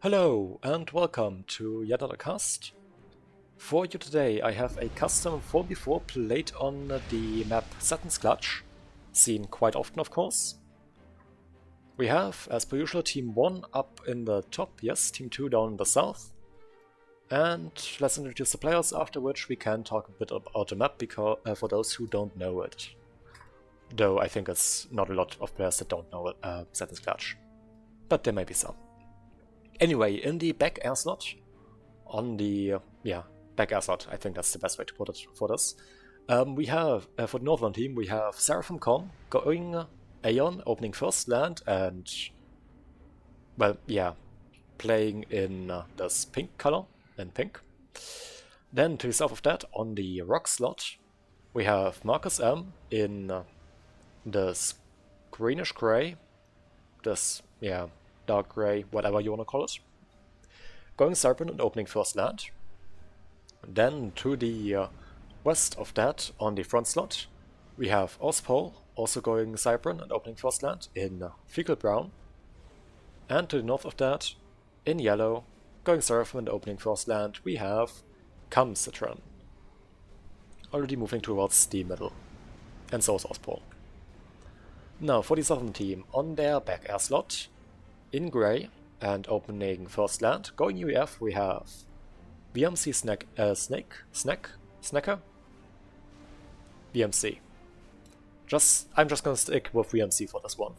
Hello and welcome to yet another cast. For you today I have a custom 4v4 played on the map Seton's Clutch, seen quite often of course. We have, as per usual, Team 1 up in the top, yes, Team 2 down in the south. And let's introduce the players, after which we can talk a bit about the map because, for those who don't know it. Though I think it's not a lot of players that don't know Seton's Clutch. But there may be some. Anyway, in the back air slot, on the, back air slot, I think that's the best way to put it for this, we have, for the Northern team, we have Seraphim.com going Aeon, opening first land, and, well, yeah, playing in this pink color, in pink. Then to the south of that, on the rock slot, we have Marcus M in this greenish gray, this, dark grey, whatever you want to call it. Going Serpent and opening first land. Then to the west of that, on the front slot, we have Ospol, also going Cypern and opening first land in fecal brown. And to the north of that, in yellow, going Seraphim and opening first land, we have Seton, already moving towards the middle. And so is Ospol. Now for the southern team, on their back air slot, in grey and opening first land, going UEF, we have VMC Snacker? VMC. I'm just gonna stick with VMC for this one.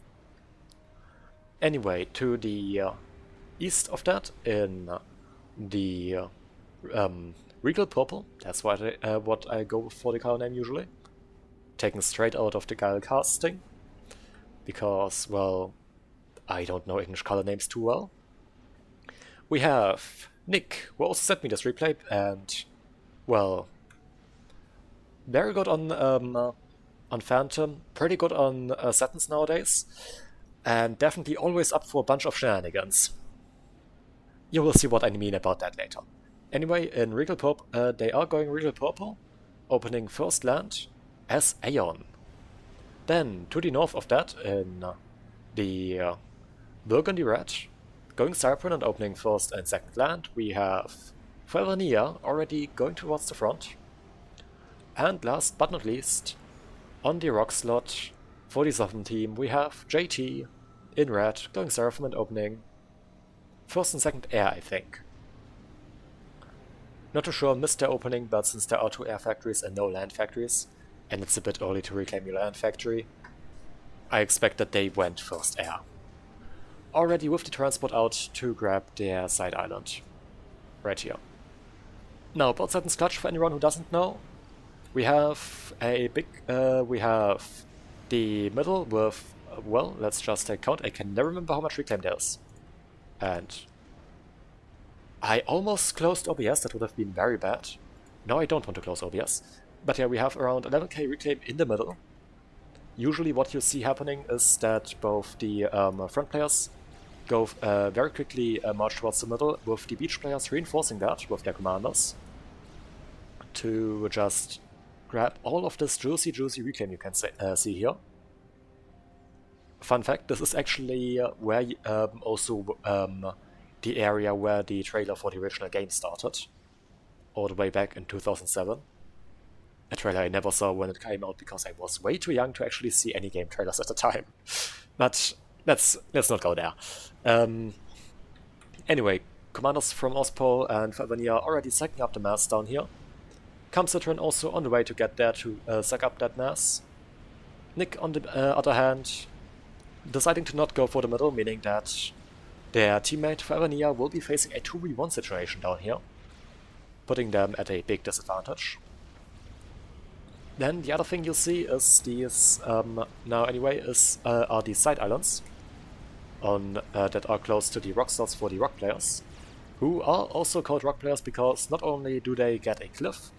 Anyway, to the east of that, in the Regal Purple, that's what I go for the color name usually, taken straight out of the Guile casting, because, well, I don't know English color names too well. We have Nick, who also sent me this replay, and, well, very good on Phantom, pretty good on Setons nowadays, and definitely always up for a bunch of shenanigans. You will see what I mean about that later. Anyway, in Regal Purple, they are going Regal Purple, opening first land as Aeon. Then, to the north of that, in the Burgundy Red, going Cypern and opening first and second land, we have Paragon already going towards the front. And last but not least, on the rock slot, for the southern team, we have JT in red, going Seraphim and opening first and second air, I think. Not too sure, missed their opening, but since there are 2 air factories and no land factories, and it's a bit early to reclaim your land factory, I expect that they went first air. Already with the transport out to grab their side island. Right here. Now, about Seton's Clutch, for anyone who doesn't know, we have we have the middle with, well, let's just take count, I can never remember how much reclaim there is. And I almost closed OBS, that would have been very bad. No, I don't want to close OBS. But yeah, we have around 11k reclaim in the middle. Usually what you see happening is that both the front players go very quickly march towards the middle, with the beach players reinforcing that with their commanders to just grab all of this juicy reclaim you can see here. Fun fact, this is actually where also the area where the trailer for the original game started, all the way back in 2007. A trailer I never saw when it came out because I was way too young to actually see any game trailers at the time. But let's not go there. Anyway, commanders from Ospol and Paragon are already sacking up the mass down here. Seton also on the way to get there to sack up that mass. Nick, on the other hand, deciding to not go for the middle, meaning that their teammate Paragon will be facing a 2v1 situation down here, putting them at a big disadvantage. Then the other thing you'll see is these, now anyway, are these side islands that are close to the rock slots for the rock players, who are also called rock players because not only do they get a cliff,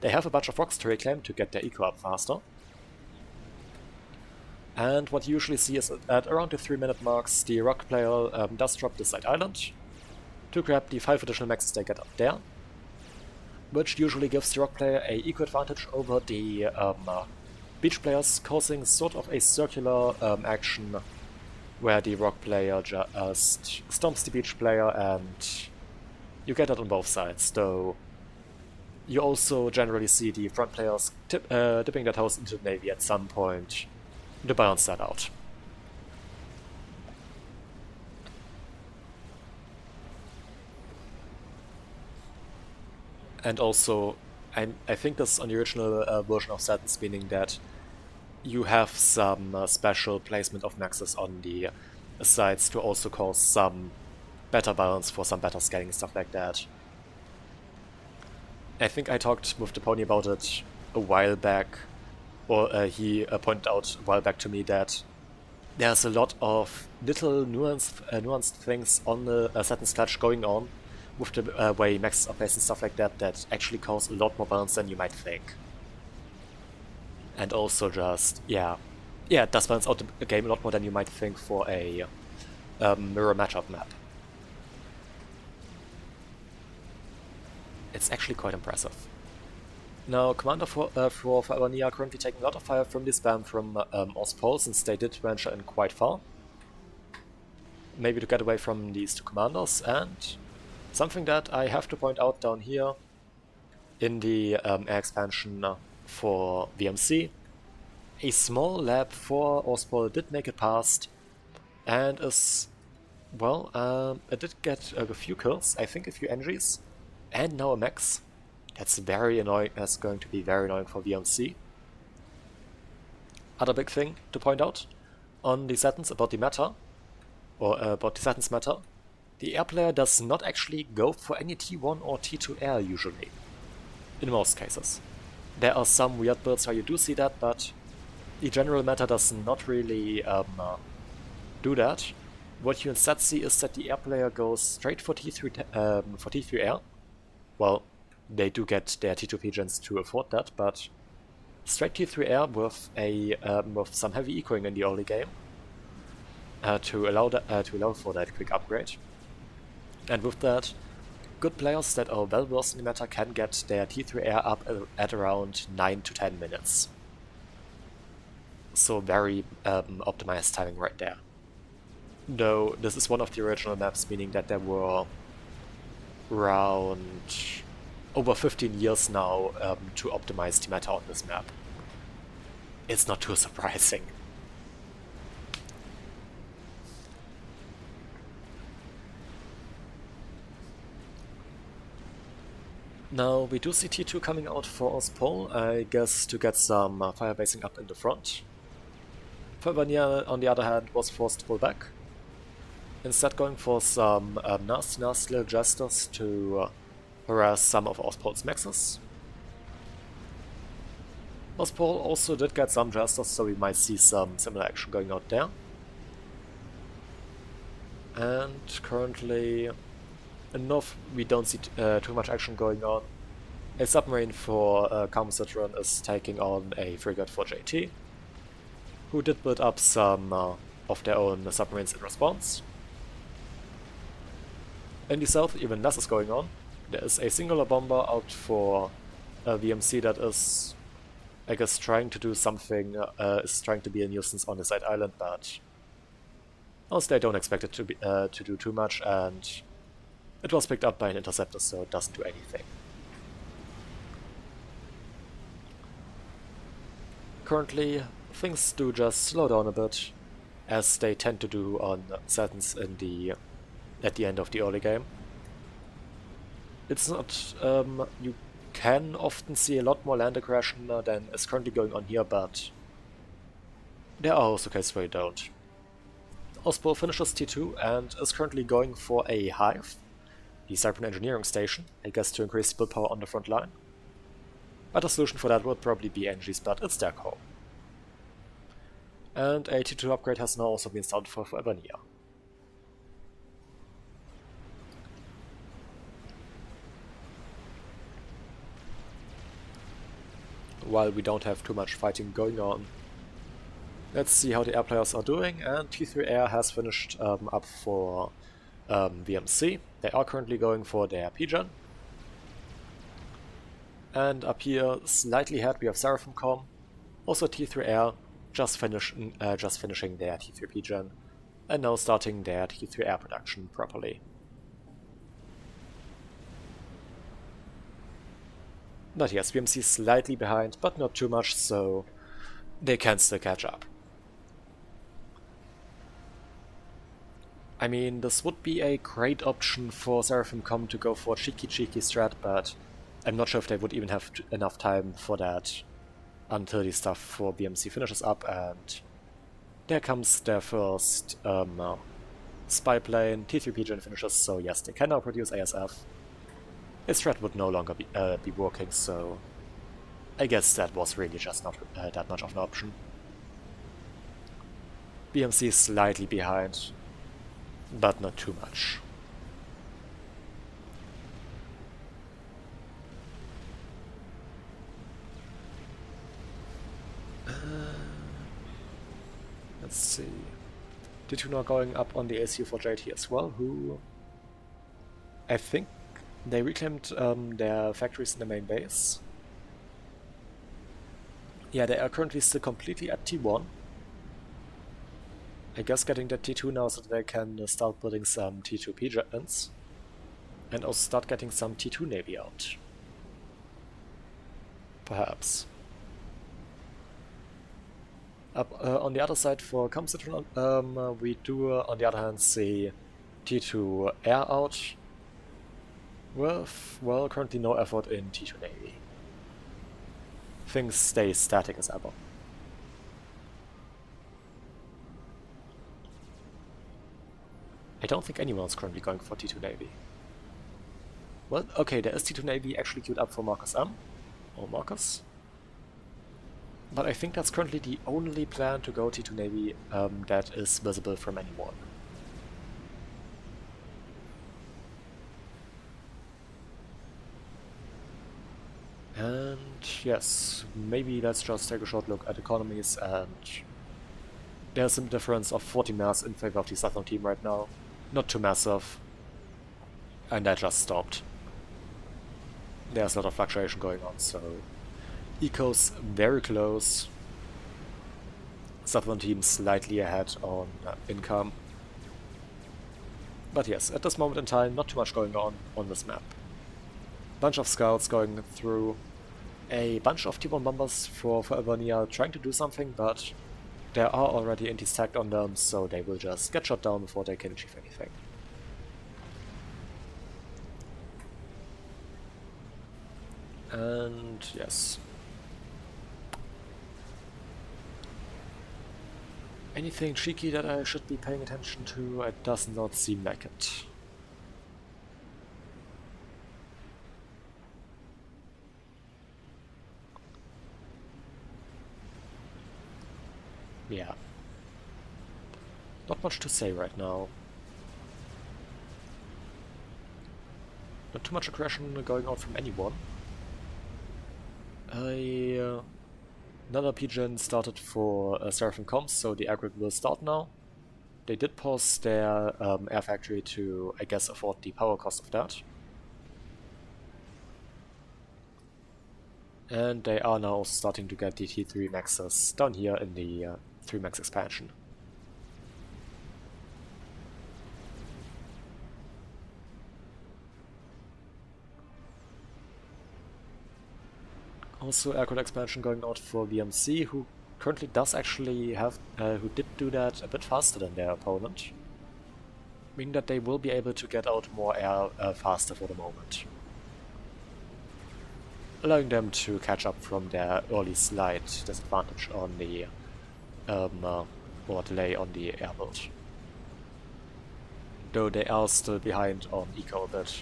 they have a bunch of rocks to reclaim to get their eco up faster. And what you usually see is at around the 3-minute marks, the rock player does drop the side island to grab the 5 additional maxes they get up there, which usually gives the rock player a eco advantage over the beach players, causing sort of a circular action where the rock player just stomps the beach player, and you get that on both sides, though you also generally see the front players dipping their toes into the navy at some point to balance that out. And also, I think this on the original version of Seton's, meaning that you have some special placement of maxes on the sides to also cause some better balance for some better scaling, stuff like that. I think I talked with the pony about it a while back, or he pointed out a while back to me that there's a lot of little nuanced things on the Saturn's Clutch going on with the way maxes are placed and stuff like that that actually cause a lot more balance than you might think. And also just, yeah, it does balance out the game a lot more than you might think for a mirror matchup map. It's actually quite impressive. Now, Commander for Paragon are currently taking a lot of fire from the spam from Ostpol, since they did venture in quite far. Maybe to get away from these two commanders, and something that I have to point out down here in the air expansion for VMC, a small lab for Ostpol did make it past, and is, well, it did get a few kills, I think a few entries, and now a max. That's very annoying. That's going to be very annoying for VMC. Other big thing to point out on the Setons about the meta, or about the Setons meta, the air player does not actually go for any T1 or T2 air usually, in most cases. There are some weird builds where you do see that, but the general meta does not really do that. What you instead see is that the air player goes straight for T3 air. Well, they do get their T2 pigeons to afford that, but straight T3 air with with some heavy ecoing in the early game to allow for that quick upgrade. And with that, good players that are well versed in the meta can get their T3 air up at around 9 to 10 minutes. So very optimized timing right there. Though this is one of the original maps, meaning that there were around over 15 years now to optimize the meta on this map. It's not too surprising. Now we do see T2 coming out for Ostpol, I guess to get some fire basing up in the front. Furvania, on the other hand, was forced to pull back, instead going for some nasty little jesters to harass some of Ostpol's maxes. Ostpol also did get some jesters, so we might see some similar action going out there. And currently, enough, we don't see too much action going on. A submarine for Seton is taking on a frigate for JT, who did build up some of their own submarines in response. In the south, even less is going on. There is a singular bomber out for VMC that is, I guess, trying to do something, is trying to be a nuisance on the side island, but honestly I don't expect it to do too much, and it was picked up by an interceptor, so it doesn't do anything. Currently, things do just slow down a bit, as they tend to do on Satons at the end of the early game. It's not, you can often see a lot more land aggression than is currently going on here, but there are also cases where you don't. Ostpol finishes T2 and is currently going for a hive, the Cyprian engineering station, I guess to increase build power on the front line. Better solution for that would probably be NGs, but it's their call. And a T2 upgrade has now also been started for Evania. While we don't have too much fighting going on, let's see how the air players are doing, and T3 Air has finished up for VMC. They are currently going for their Pigeon. And up here, slightly ahead, we have Seraphim.com. Also T3 Air just finishing their T3 Pigeon. and now starting their T3 air production properly. But yes, BMC slightly behind, but not too much, so they can still catch up. I mean, this would be a great option for Seraphim.com to go for a cheeky strat, but I'm not sure if they would even have enough time for that until the stuff for BMC finishes up, and there comes their first spy plane, T3 PGN finishes, so yes, they can now produce ASF. His strat would no longer be working, so I guess that was really just not that much of an option. BMC is slightly behind, but not too much. Let's see. T2 now going up on the ACU for JT as well, who I think they reclaimed their factories in the main base. Yeah, they are currently still completely at T1. I guess getting that T2 now so that they can start building some T2 PGNs. And also start getting some T2 Navy out. Perhaps. Up on the other side for Seton, we do on the other hand see T2 air out. With, well, currently no effort in T2 Navy. Things stay static as ever. I don't think anyone's currently going for T2 Navy. Well, okay, there is T2 Navy actually queued up for Marcus M. Or Marcus. But I think that's currently the only plan to go T2 Navy that is visible from anyone. And yes, maybe let's just take a short look at economies, and there's a difference of 40 mass in favor of the Seton team right now. Not too massive. And that just stopped. There's a lot of fluctuation going on, so Eco's very close. Seton team slightly ahead on income. But yes, at this moment in time, not too much going on this map. Bunch of scouts going through, a bunch of T1 bombers for Evonia trying to do something, but there are already antis tagged on them, so they will just get shot down before they can achieve anything. And yes. Anything cheeky that I should be paying attention to? It does not seem like it. Yeah. Not much to say right now. Not too much aggression going out from anyone. Another PGN started for Seraphim Comms, so the aggregate will start now. They did pause their air factory to, I guess, afford the power cost of that. And they are now starting to get the T3 Maxes down here in the 3 Max expansion. Also aircraft expansion going out for VMC, who currently does actually have, who did do that a bit faster than their opponent. Meaning that they will be able to get out more air faster for the moment. Allowing them to catch up from their early slight disadvantage on the or delay on the air build. Though they are still behind on eco a bit,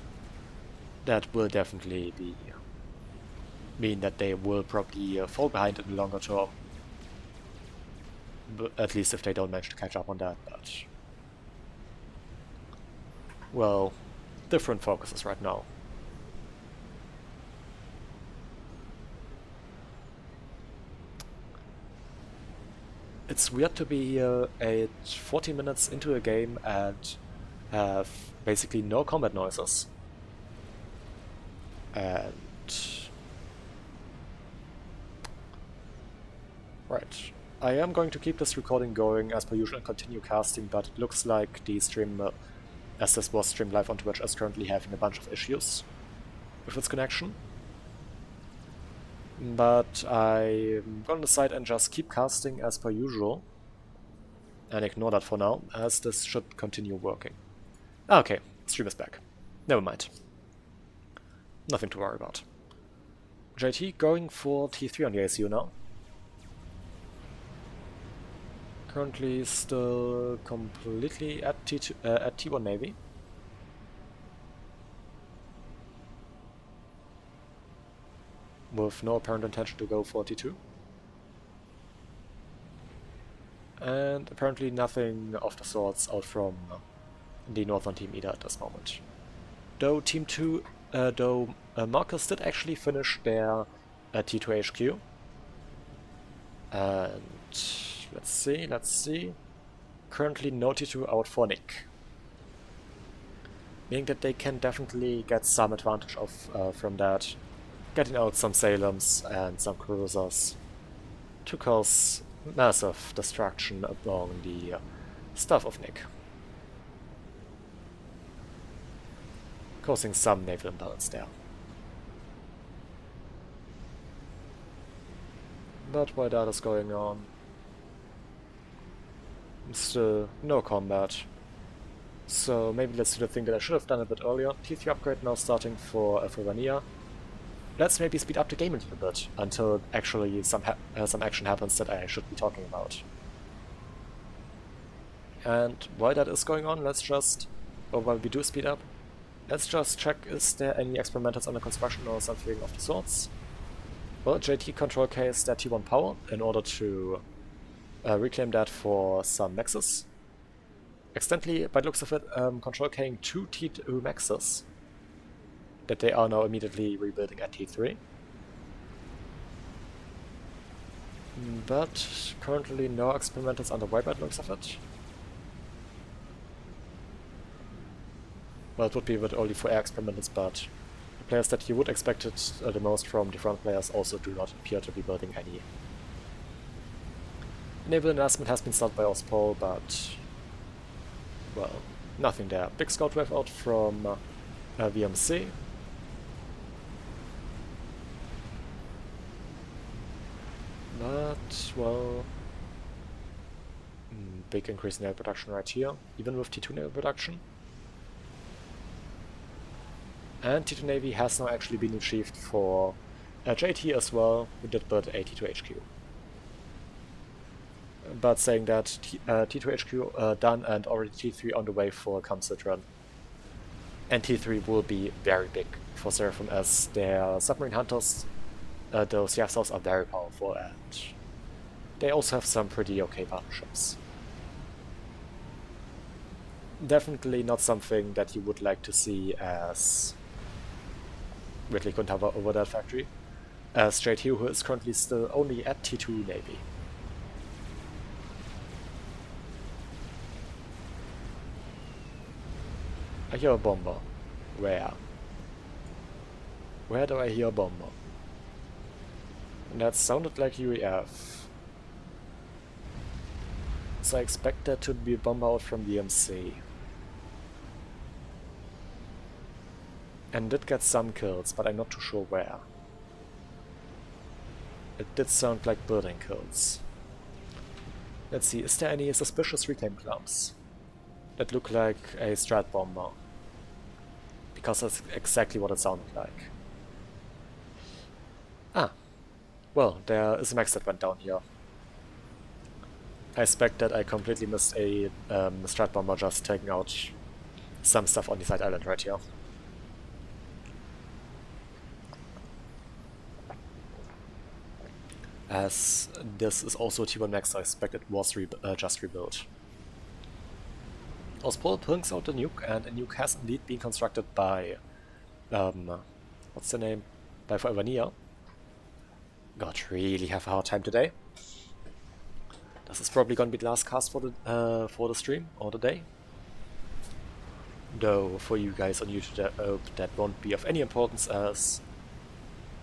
that will definitely mean that they will probably fall behind in the longer term. But at least if they don't manage to catch up on that, but well, different focuses right now. It's weird to be at 40 minutes into a game and have basically no combat noises. And right. I am going to keep this recording going as per usual and continue casting, but it looks like the stream, as this was streamed live on Twitch, is currently having a bunch of issues with its connection. But I'm gonna decide and just keep casting as per usual and ignore that for now, as this should continue working. Okay, stream is back. Never mind. Nothing to worry about. JT going for T3 on the ACU now. Currently still completely at T1 Navy. With no apparent intention to go for T2. And apparently nothing of the sorts out from the northern team either at this moment. Though Team 2, Marcus did actually finish their T2 HQ. And let's see. Currently no T2 out for Nick. Meaning that they can definitely get some advantage of from that. Getting out some Salems and some cruisers to cause massive destruction among the staff of Nick. Causing some naval imbalance there. But while that is going on, still no combat. So maybe let's do the thing that I should have done a bit earlier. T3 upgrade now starting for Vanilla. Let's maybe speed up the game a little bit until actually some action happens that I should be talking about. And while that is going on, let's just, or while we do speed up, let's just check is there any experimentals under construction or something of the sorts. Well, JT control case their T1 power in order to reclaim that for some maxes. Accidentally, by the looks of it, control K'ing 2 T2 maxes that they are now immediately rebuilding at T3. But currently no experimentals underway by the looks of it. Well, it would be a bit early for air experimentals, but the players that you would expect it the most from the front players also do not appear to be building any. Naval investment has been started by Ospol, but well, nothing there. Big scout wave out from VMC. But, well, big increase in naval production right here, even with T2 naval production. And T2 Navy has now actually been achieved for JT as well, who did build a T2 HQ. But saying that T2 HQ done and already T3 on the way for Seton. And T3 will be very big for Seraphim as their submarine hunters, those Yavsals are very powerful and they also have some pretty okay partnerships. Definitely not something that you would like to see as Ridley couldn't have over that factory, as JT who is currently still only at T2 Navy. I hear a bomber. Where? Where do I hear a bomber? And that sounded like UEF. So I expect there to be a bomber out from the MC. And did get some kills, but I'm not too sure where. It did sound like building kills. Let's see, is there any suspicious reclaim clumps that look like a strat bomber? Because that's exactly what it sounded like. Ah, well, there is a max that went down here. I expect that I completely missed a strat bomber just taking out some stuff on the side island right here. As this is also T1 max, I expect it was just rebuilt. Ospol brings out the nuke, and a nuke has indeed been constructed by, what's the name? By Vanilla. God, really have a hard time today. This is probably gonna be the last cast for the stream or the day. Though for you guys on YouTube, that won't be of any importance, as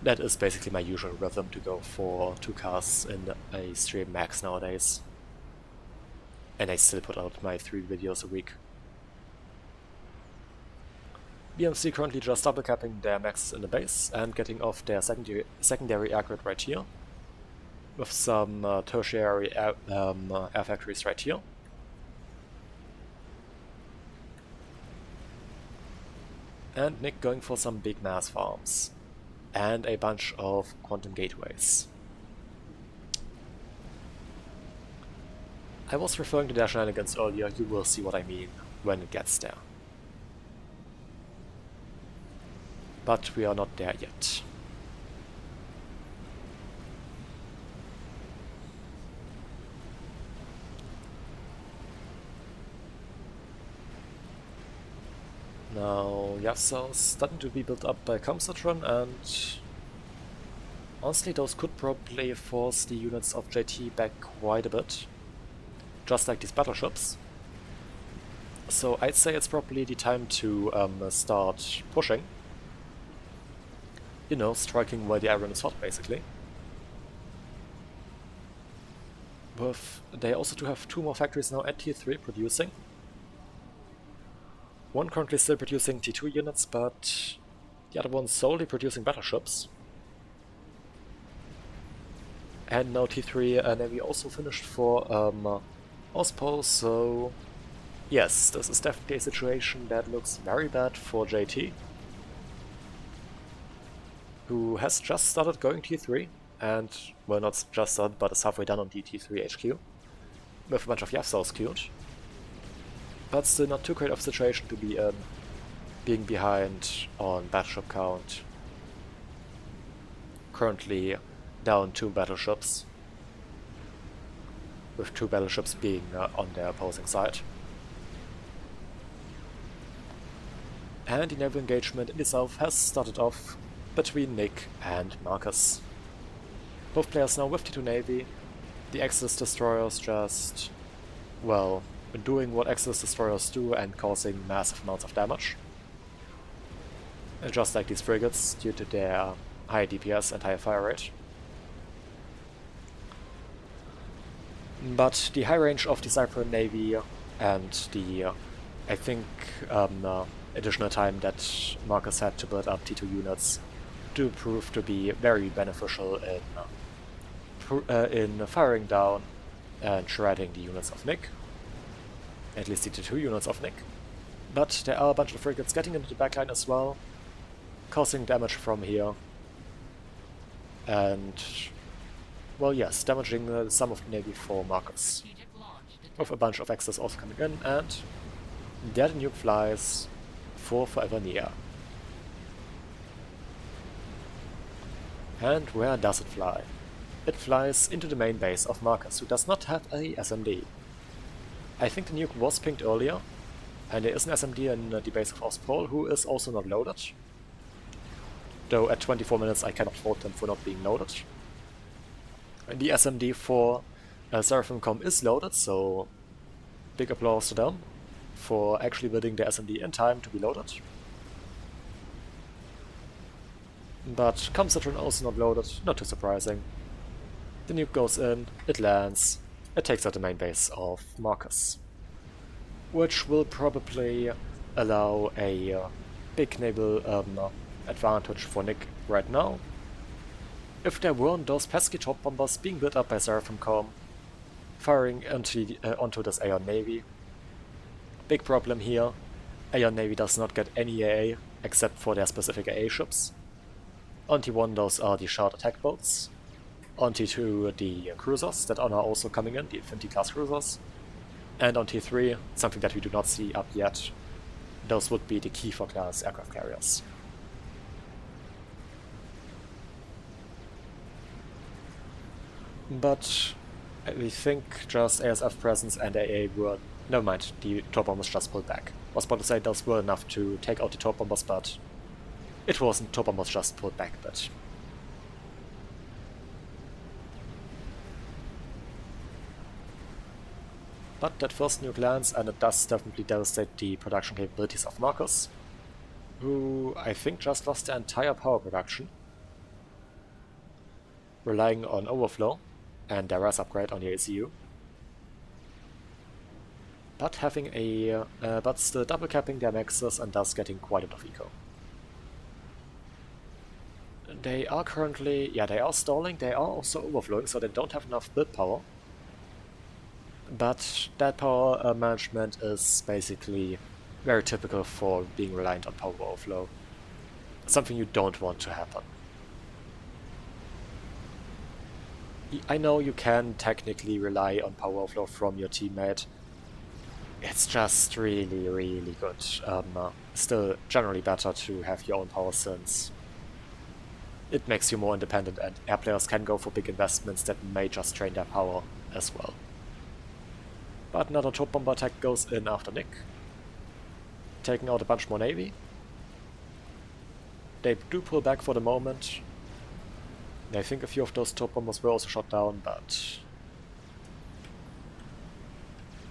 that is basically my usual rhythm to go for 2 casts in a stream max nowadays. And I still put out my 3 videos a week. BMC currently just double capping their maxes in the base and getting off their secondary air grid right here, with some tertiary air factories right here. And Nick going for some big mass farms and a bunch of quantum gateways. I was referring to their shenanigans earlier, you will see what I mean when it gets there. But we are not there yet. Now Yasuo's starting to be built up by Seton, and honestly those could probably force the units of JT back quite a bit, just like these battleships. So I'd say it's probably the time to start pushing. You know, striking while the iron is hot, basically. They also do have 2 more factories now at tier 3 producing. One currently still producing T2 units, but the other one solely producing battleships. And now T3 Navy also finished for Ospo, so yes, this is definitely a situation that looks very bad for JT, who has just started going T3, and, well, not just started, but is halfway done on the T3 HQ, with a bunch of Yasuos queued. But still not too great of a situation to be in, being behind on battleship count. Currently down 2 battleships, with 2 battleships being on their opposing side. And the naval engagement in the south has started off between Nick and Marcus. Both players now with T2 Navy, the Axis destroyers just, well, doing what Axis destroyers do and causing massive amounts of damage. And just like these frigates, due to their high DPS and high fire rate. But the high range of the Cyprian Navy and the, I think, additional time that Marcus had to build up T2 units do prove to be very beneficial in firing down and shredding the units of Nick. At least the T2 units of Nick. But there are a bunch of frigates getting into the backline as well, causing damage from here. And, well, yes, damaging some of the Navy for Marcus. With a bunch of Axis also coming in, and there the nuke flies for Forever Near. And where does it fly? It flies into the main base of Marcus, who does not have a SMD. I think the nuke was pinged earlier, and there is an SMD in the base of Ostpol, who is also not loaded. Though at 24 minutes I cannot fault them for not being loaded. And the SMD for Seraphim.com is loaded, so big applause to them for actually building the SMD in time to be loaded. But Seton also not loaded, not too surprising. The nuke goes in, it lands, it takes out the main base of Marcus, which will probably allow a big naval advantage for Nick right now. If there weren't those pesky top bombers being built up by Seraphim.com, firing onto this Aeon Navy. Big problem here, Aeon Navy does not get any AA except for their specific AA ships. On T1 those are the Shard attack boats. On T2 the cruisers that are now also coming in, the Infinity class cruisers. And on T3, something that we do not see up yet, those would be the Kiefer class aircraft carriers. But I think just ASF presence and AA were... Never mind, the torp bombers just pulled back. I was about to say those were enough to take out the torp bombers, but it wasn't. Torp bombers just pulled back a bit. But that first nuke lands, and it does definitely devastate the production capabilities of Marcus, who I think just lost their entire power production. relying on overflow and their res upgrade on the ACU, but having but still double capping their maxes and thus getting quite a bit of eco. They are currently, they are stalling, they are also overflowing, so they don't have enough build power. But that power management is basically very typical for being reliant on power overflow. Something you don't want to happen. I know you can technically rely on power overflow from your teammate. It's just really, really good. Still generally better to have your own power, since it makes you more independent, and air players can go for big investments that may just drain their power as well. But another top bomber attack goes in after Nick, taking out a bunch more navy. They do pull back for the moment. I think a few of those top bombers were also shot down, but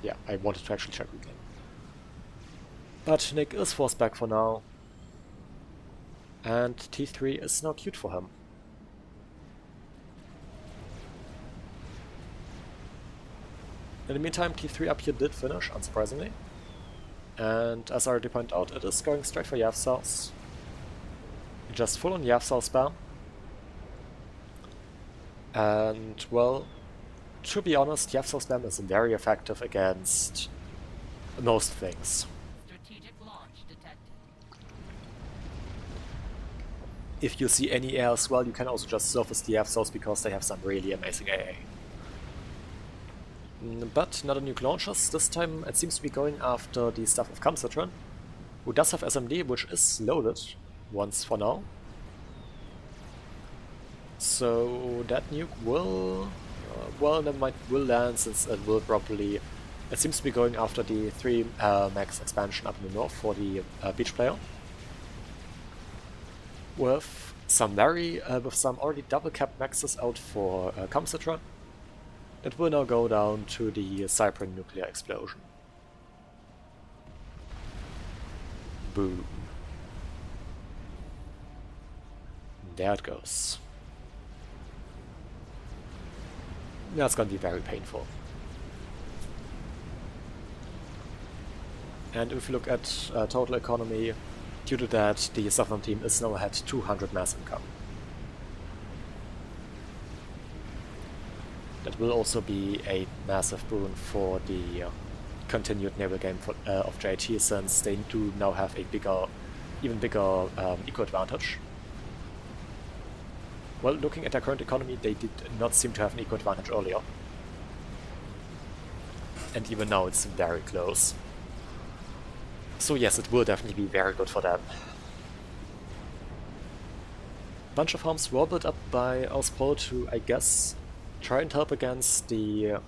yeah, I wanted to actually check again. But Nick is forced back for now, and T3 is now cute for him. In the meantime, T3 up here did finish, unsurprisingly. And as I already pointed out, it is going straight for Yavsals. Just full on Yavsal spam. And, well, to be honest, Yavsal spam is very effective against most things. Strategic launch detected. If you see any air as well, you can also just surface the Yavsals because they have some really amazing AA. But not a nuke launches. This time it seems to be going after the stuff of Seton, who does have SMD, which is loaded once for now. So that nuke will, well, never mind, will land, since it will probably, it seems to be going after the 3 max expansion up in the north for the beach player. With some already double capped maxes out for Seton. It will now go down to the Cypern nuclear explosion. Boom. There it goes. That's gonna be very painful. And if you look at total economy, due to that, the Southern team is now at 200 mass income. That will also be a massive boon for the continued naval game of JT, since they do now have a even bigger eco advantage. Well, looking at their current economy, they did not seem to have an eco advantage earlier. And even now it's very close. So yes, it will definitely be very good for them. Bunch of farms were built up by Auspol to, I guess, try and help against the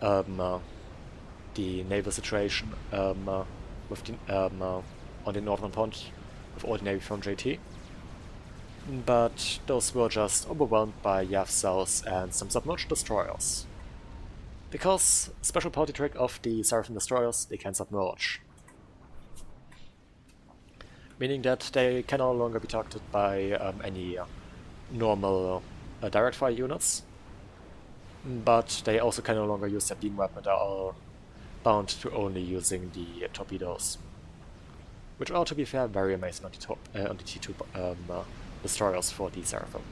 naval situation with on the northern pond with all the navy from JT. But those were just overwhelmed by Yavsals and some submerged destroyers. Because, special party trick of the Seraphim destroyers, they can submerge. Meaning that they can no longer be targeted by any normal direct fire units. But they also can no longer use their beam weapon, they are bound to only using the torpedoes. Which are, to be fair, very amazing on the T2 destroyers for the Seraphim.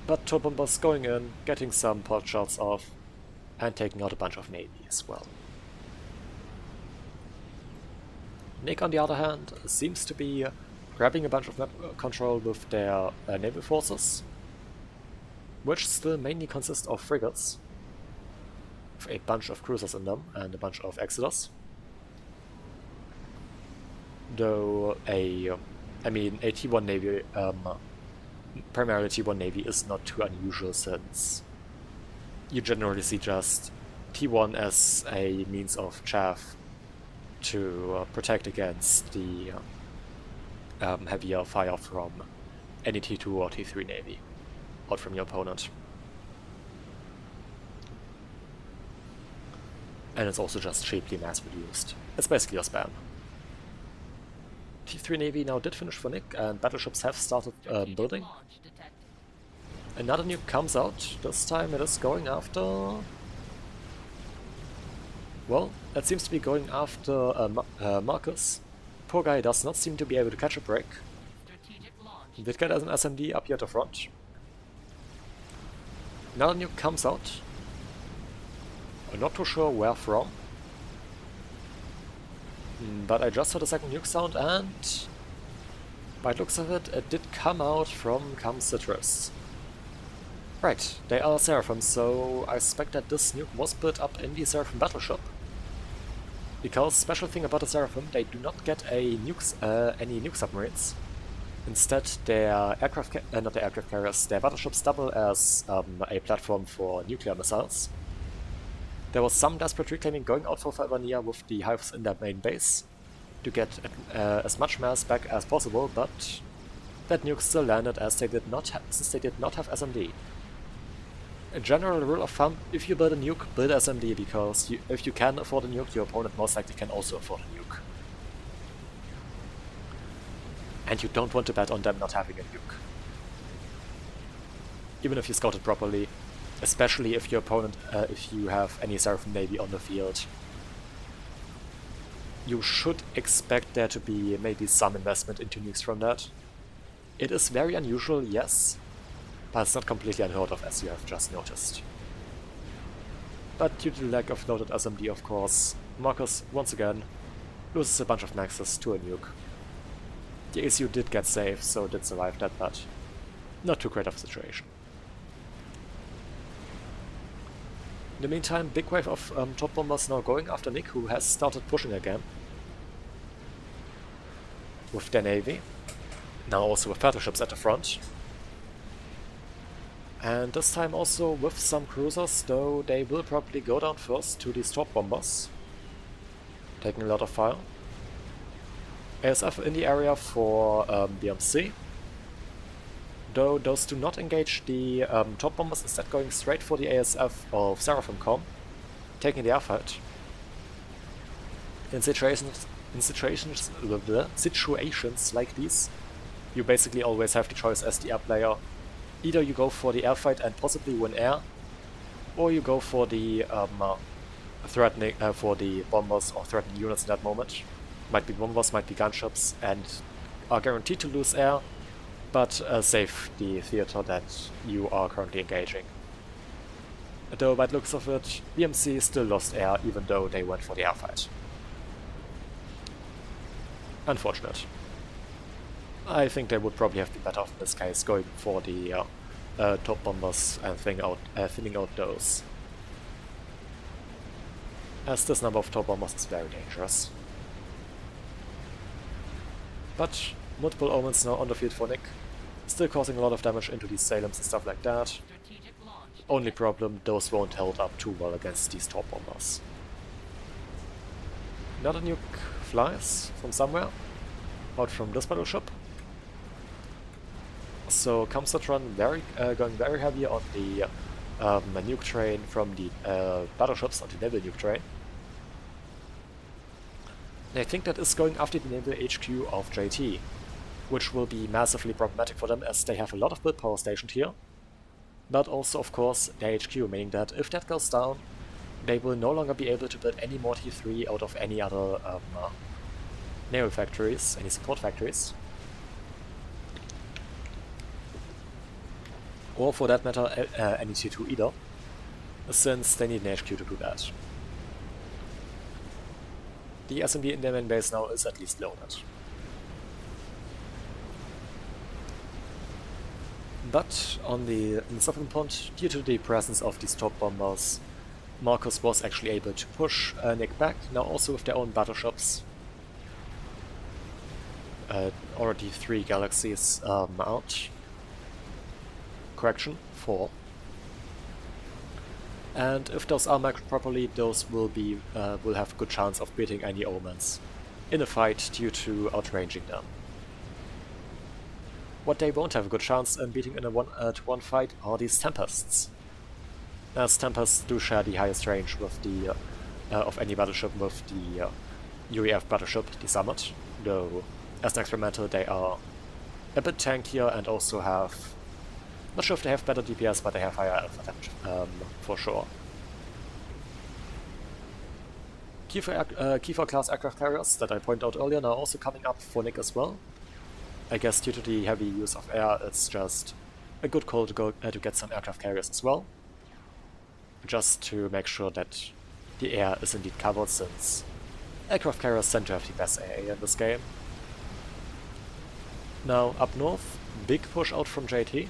But torp bombers going in, getting some port shots off, and taking out a bunch of navy as well. Nick, on the other hand, seems to be grabbing a bunch of map control with their naval forces, which still mainly consist of frigates, with a bunch of cruisers in them and a bunch of Exodus. Though a T1 navy, primarily T1 navy, is not too unusual, since you generally see just T1 as a means of chaff to protect against the heavier fire from any T2 or T3 navy out from your opponent. And it's also just cheaply mass produced. It's basically your spam. T3 navy now did finish for Nick, and battleships have started building. Another nuke comes out. This time it is going after... Well, it seems to be going after Marcus. Poor guy does not seem to be able to catch a break. Strategic launch. Did get as an SMD up here at the front. Another nuke comes out. I'm not too sure where from. But I just heard a second nuke sound and... by the looks of it, it did come out from Citrus. Right, they are Seraphim, so I suspect that this nuke was built up in the Seraphim battleship. Because special thing about the Seraphim, they do not get any nuke submarines. Instead, their not their aircraft carriers, their battleships double as a platform for nuclear missiles. There was some desperate reclaiming going out for Valvania with the hives in their main base to get as much mass back as possible, but that nuke still landed as they did not since they did not have SMD. A general rule of thumb: if you build a nuke, build SMD, because if you can afford a nuke, your opponent most likely can also afford a nuke. And you don't want to bet on them not having a nuke. Even if you scout it properly, especially if your opponent, if you have any Seraphim Navy on the field, you should expect there to be maybe some investment into nukes from that. It is very unusual, yes, but it's not completely unheard of, as you have just noticed. But due to the lack of loaded SMD, of course, Marcus, once again, loses a bunch of Nexus to a nuke. The ACU did get safe, so did survive that, but not too great of a situation. In the meantime, big wave of top bombers now going after Nick, who has started pushing again with their navy. Now also with battleships at the front. And this time also with some cruisers, though they will probably go down first to these top bombers, taking a lot of fire. ASF in the area for BMC, though those do not engage the top bombers, instead going straight for the ASF of Seraphim.com, taking the airfight. In situations like these, you basically always have the choice as the air player. Either you go for the airfight and possibly win air, or you go for the for the bombers or threatening units in that moment. Might be bombers, might be gunships, and are guaranteed to lose air, but save the theater that you are currently engaging. Though by the looks of it, BMC still lost air even though they went for the airfight. Unfortunate. I think they would probably have been better off in this case, going for the top bombers and thinning out those. As this number of top bombers is very dangerous. But multiple omens now on the field for Nick, still causing a lot of damage into these Salems and stuff like that. Strategic launch. Only problem, those won't hold up too well against these top bombers. Another nuke flies from somewhere, out from this battleship. So Seton going very heavy on the nuke train from the battleships, on the naval nuke train. And I think that is going after the naval HQ of JT, which will be massively problematic for them as they have a lot of build power stationed here. But also, of course, their HQ, meaning that if that goes down, they will no longer be able to build any more T3 out of any other naval factories, any support factories. Or for that matter, any T2 either, since they need an HQ to do that. The SMD in their main base now is at least loaded. But in the southern pond, due to the presence of these top bombers, Marcus was actually able to push Nick back, now also with their own battleships. Already 3 galaxies out. Correction, 4. And if those are marked properly, those will have a good chance of beating any omens in a fight due to outranging them. What they won't have a good chance in beating in a 1-to-1 fight are these Tempests, as Tempests do share the highest range with the of any battleship with the UEF battleship, the Summit, though as an experimental they are a bit tankier and also have Not sure if they have better DPS, but they have higher alpha damage, for sure. Key 4 class aircraft carriers that I pointed out earlier are also coming up for Nick as well. I guess due to the heavy use of air, it's just a good call to go to get some aircraft carriers as well. Just to make sure that the air is indeed covered, since aircraft carriers tend to have the best AA in this game. Now up north, big push out from JT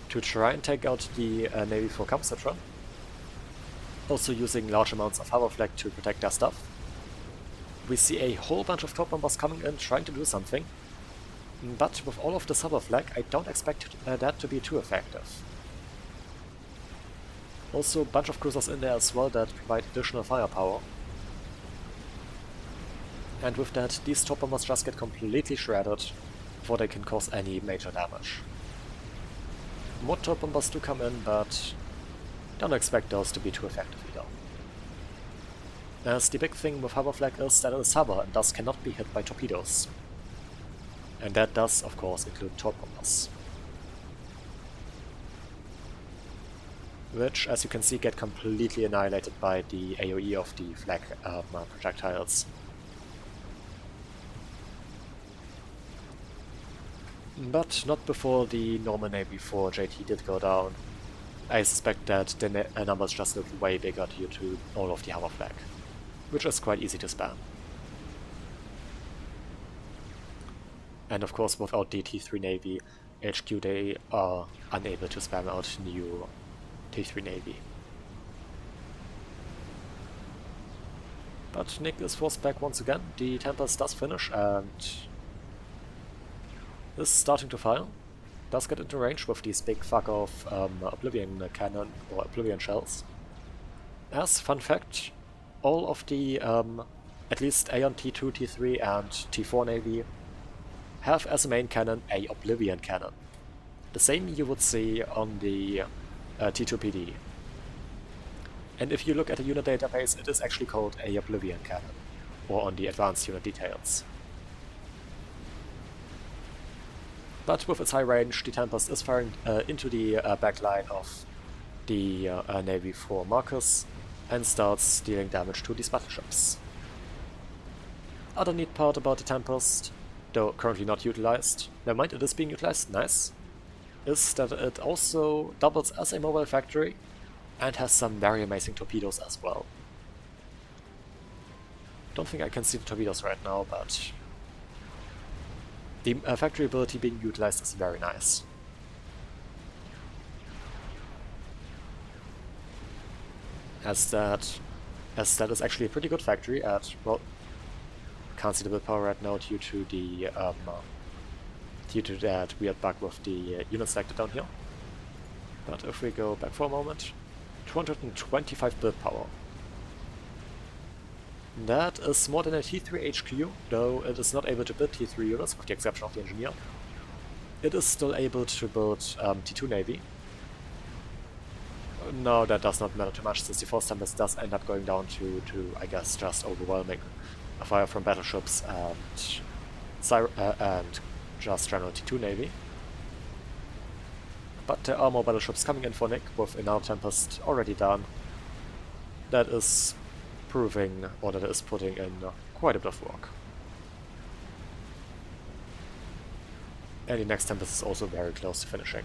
to try and take out the Navy for Seton. Also using large amounts of hover flag to protect their stuff. We see a whole bunch of top bombers coming in trying to do something, but with all of this hover flag I don't expect that to be too effective. Also a bunch of cruisers in there as well that provide additional firepower. And with that, these top bombers just get completely shredded before they can cause any major damage. More top bombers do come in, but don't expect those to be too effective either. As the big thing with hover flag is that it is hover and thus cannot be hit by torpedoes. And that does, of course, include top bombers. Which, as you can see, get completely annihilated by the AoE of the flag projectiles. But not before the normal Navy for JT did go down. I suspect that the numbers just look way bigger due to all of the hover flag, which is quite easy to spam. And of course, without the T3 Navy HQ, they are unable to spam out new T3 Navy. But Nick is forced back once again. The Tempest does finish and is starting to fire. Does get into range with these big fuck of Oblivion cannon or Oblivion shells. As fun fact, all of the at least Aeon T2, T3 and T4 Navy have as a main cannon a Oblivion cannon. The same you would see on the T2 PD. And if you look at the unit database, it is actually called a Oblivion cannon, or on the advanced unit details. But with its high range, the Tempest is firing into the backline of the Navy for Marcus and starts dealing damage to these battleships. Other neat part about the Tempest, though currently not utilized, never mind, it is being utilized, nice, is that it also doubles as a mobile factory and has some very amazing torpedoes as well. Don't think I can see the torpedoes right now, but the factory ability being utilized is very nice. As that is actually a pretty good factory at, well, can't see the build power right now due to the due to that weird bug with the unit selected down here. But if we go back for a moment, 225 build power. That is more than a T3 HQ, though it is not able to build T3 units, with the exception of the engineer. It is still able to build T2 Navy. No, that does not matter too much, since the Force Tempest does end up going down to I guess, just overwhelming fire from battleships and just general T2 Navy. But there are more battleships coming in for Nick, with another Tempest already done. That is proving, or that is putting in quite a bit of work. And the next Tempest is also very close to finishing.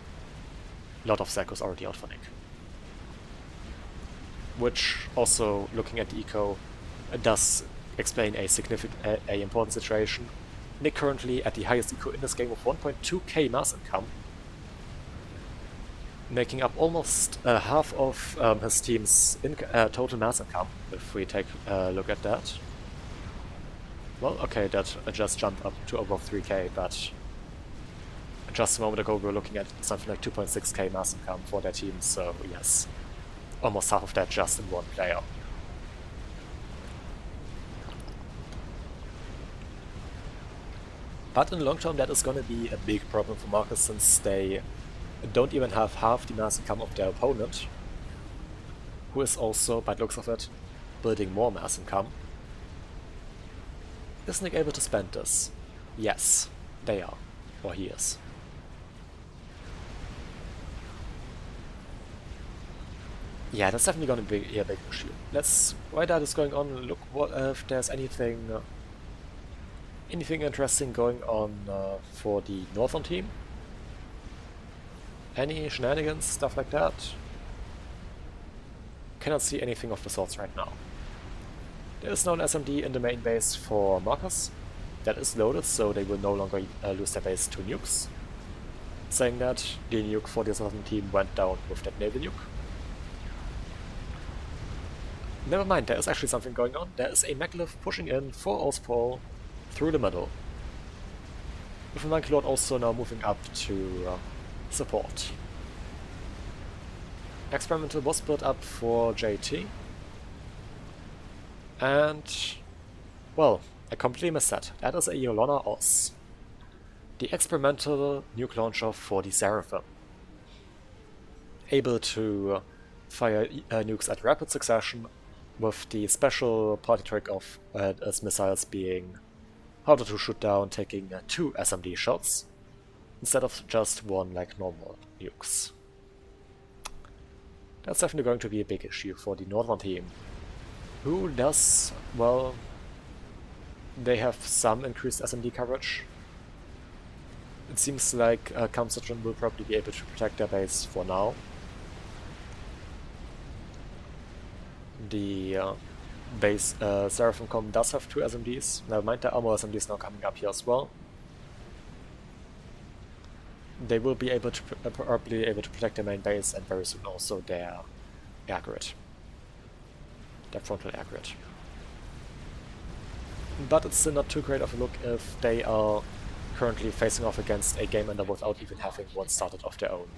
A lot of Zekos already out for Nick. Which also, looking at the eco, does explain a significant, important situation. Nick currently at the highest eco in this game of 1.2k mass income, making up almost half of his team's total mass income, if we take a look at that. Well, okay, that just jumped up to above 3k, but just a moment ago we were looking at something like 2.6k mass income for their team, so yes, almost half of that just in one player. But in the long term that is gonna be a big problem for Marcus, since they don't even have half the mass income of their opponent, who is also, by the looks of it, building more mass income. Is Nick able to spend this? Yes, they are. Or he is. Yeah, that's definitely going to be a big issue. While that is going on, look what if there's anything interesting going on for the northern team. Any shenanigans, stuff like that? Cannot see anything of the sorts right now. There is now an SMD in the main base for Marcus. That is loaded, so they will no longer lose their base to nukes. Saying that, the nuke for the southern team went down with that naval nuke. Never mind, there is actually something going on. There is a Maglev pushing in for Ospol through the middle. With a Monkey Lord also now moving up to support. Experimental was built up for JT. And, well, I completely missed that. That is a Yolana Os. The experimental nuke launcher for the Seraphim. Able to fire nukes at rapid succession, with the special party trick of its missiles being harder to shoot down, taking 2 SMD shots, instead of just 1 like normal nukes. That's definitely going to be a big issue for the northern team, who does, well, they have some increased SMD coverage. It seems like Seton will probably be able to protect their base for now. The base Seraphim does have 2 SMDs. Never mind, the armor SMD is now coming up here as well. They will be able to probably able to protect their main base and very soon also their air grid. Their frontal air grid. But it's still not too great of a look if they are currently facing off against a game ender without even having one started of their own.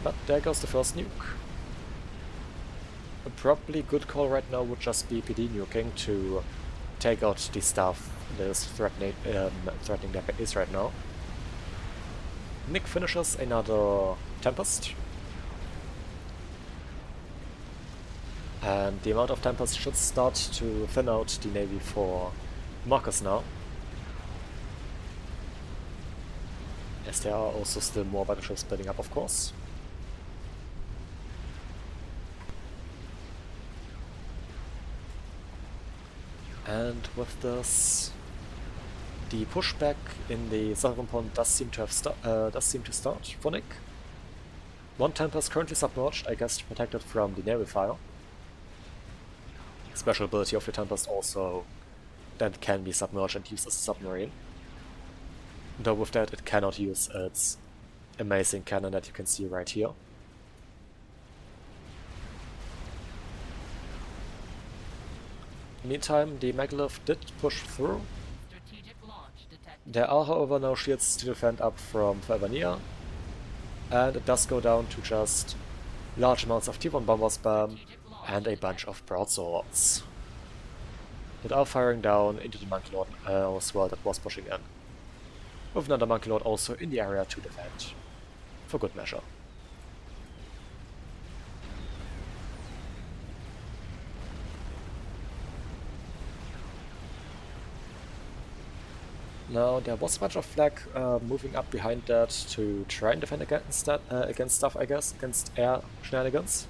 But there goes the first nuke. A probably good call right now would just be PD nuking to take out the stuff that is threatening their base right now. Nick finishes another Tempest. And the amount of Tempest should start to thin out the navy for Marcus now. As there are also still more battleships building up, of course. And with this, the pushback in the southern pond does seem to start for Nick. 1 Tempest currently submerged, I guess protected from the naval fire. Special ability of the Tempest also that can be submerged and used as a submarine. Though with that it cannot use its amazing cannon that you can see right here. Meantime, the Maglev did push through. There are however no shields to defend up from Favania, and it does go down to just large amounts of T1 bomber spam and a bunch of broadswords that are firing down into the Monkey Lord as well that was pushing in, with another Monkey Lord also in the area to defend, for good measure. Now there was a bunch of flak moving up behind that to try and defend against stuff, I guess, against air shenanigans.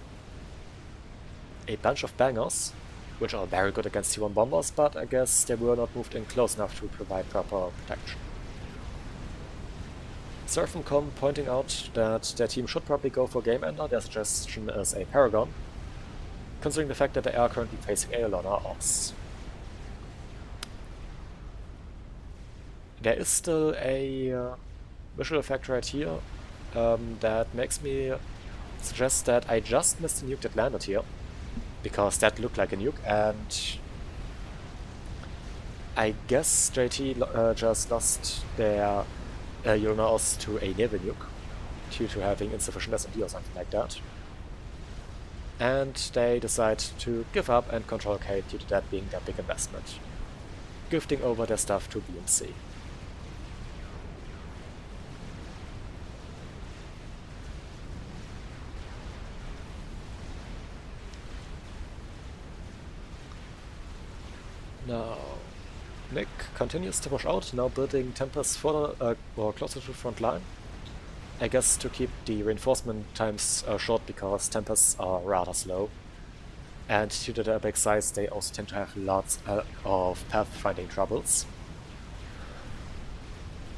A bunch of bangers, which are very good against T1 bombers, but I guess they were not moved in close enough to provide proper protection. Surf'em pointing out that their team should probably go for game ender. Their suggestion is a Paragon, considering the fact that they are currently facing a Yolana Ops. There is still a visual effect right here that makes me suggest that I just missed a nuke that landed here, because that looked like a nuke, and I guess JT just lost their Yolana to a naval nuke due to having insufficient SMD or something like that. And they decide to give up and control K due to that being their big investment, gifting over their stuff to BMC. Now, Nick continues to push out, now building Tempest further or closer to the front line. I guess to keep the reinforcement times short because Tempests are rather slow. And due to their big size, they also tend to have lots of pathfinding troubles.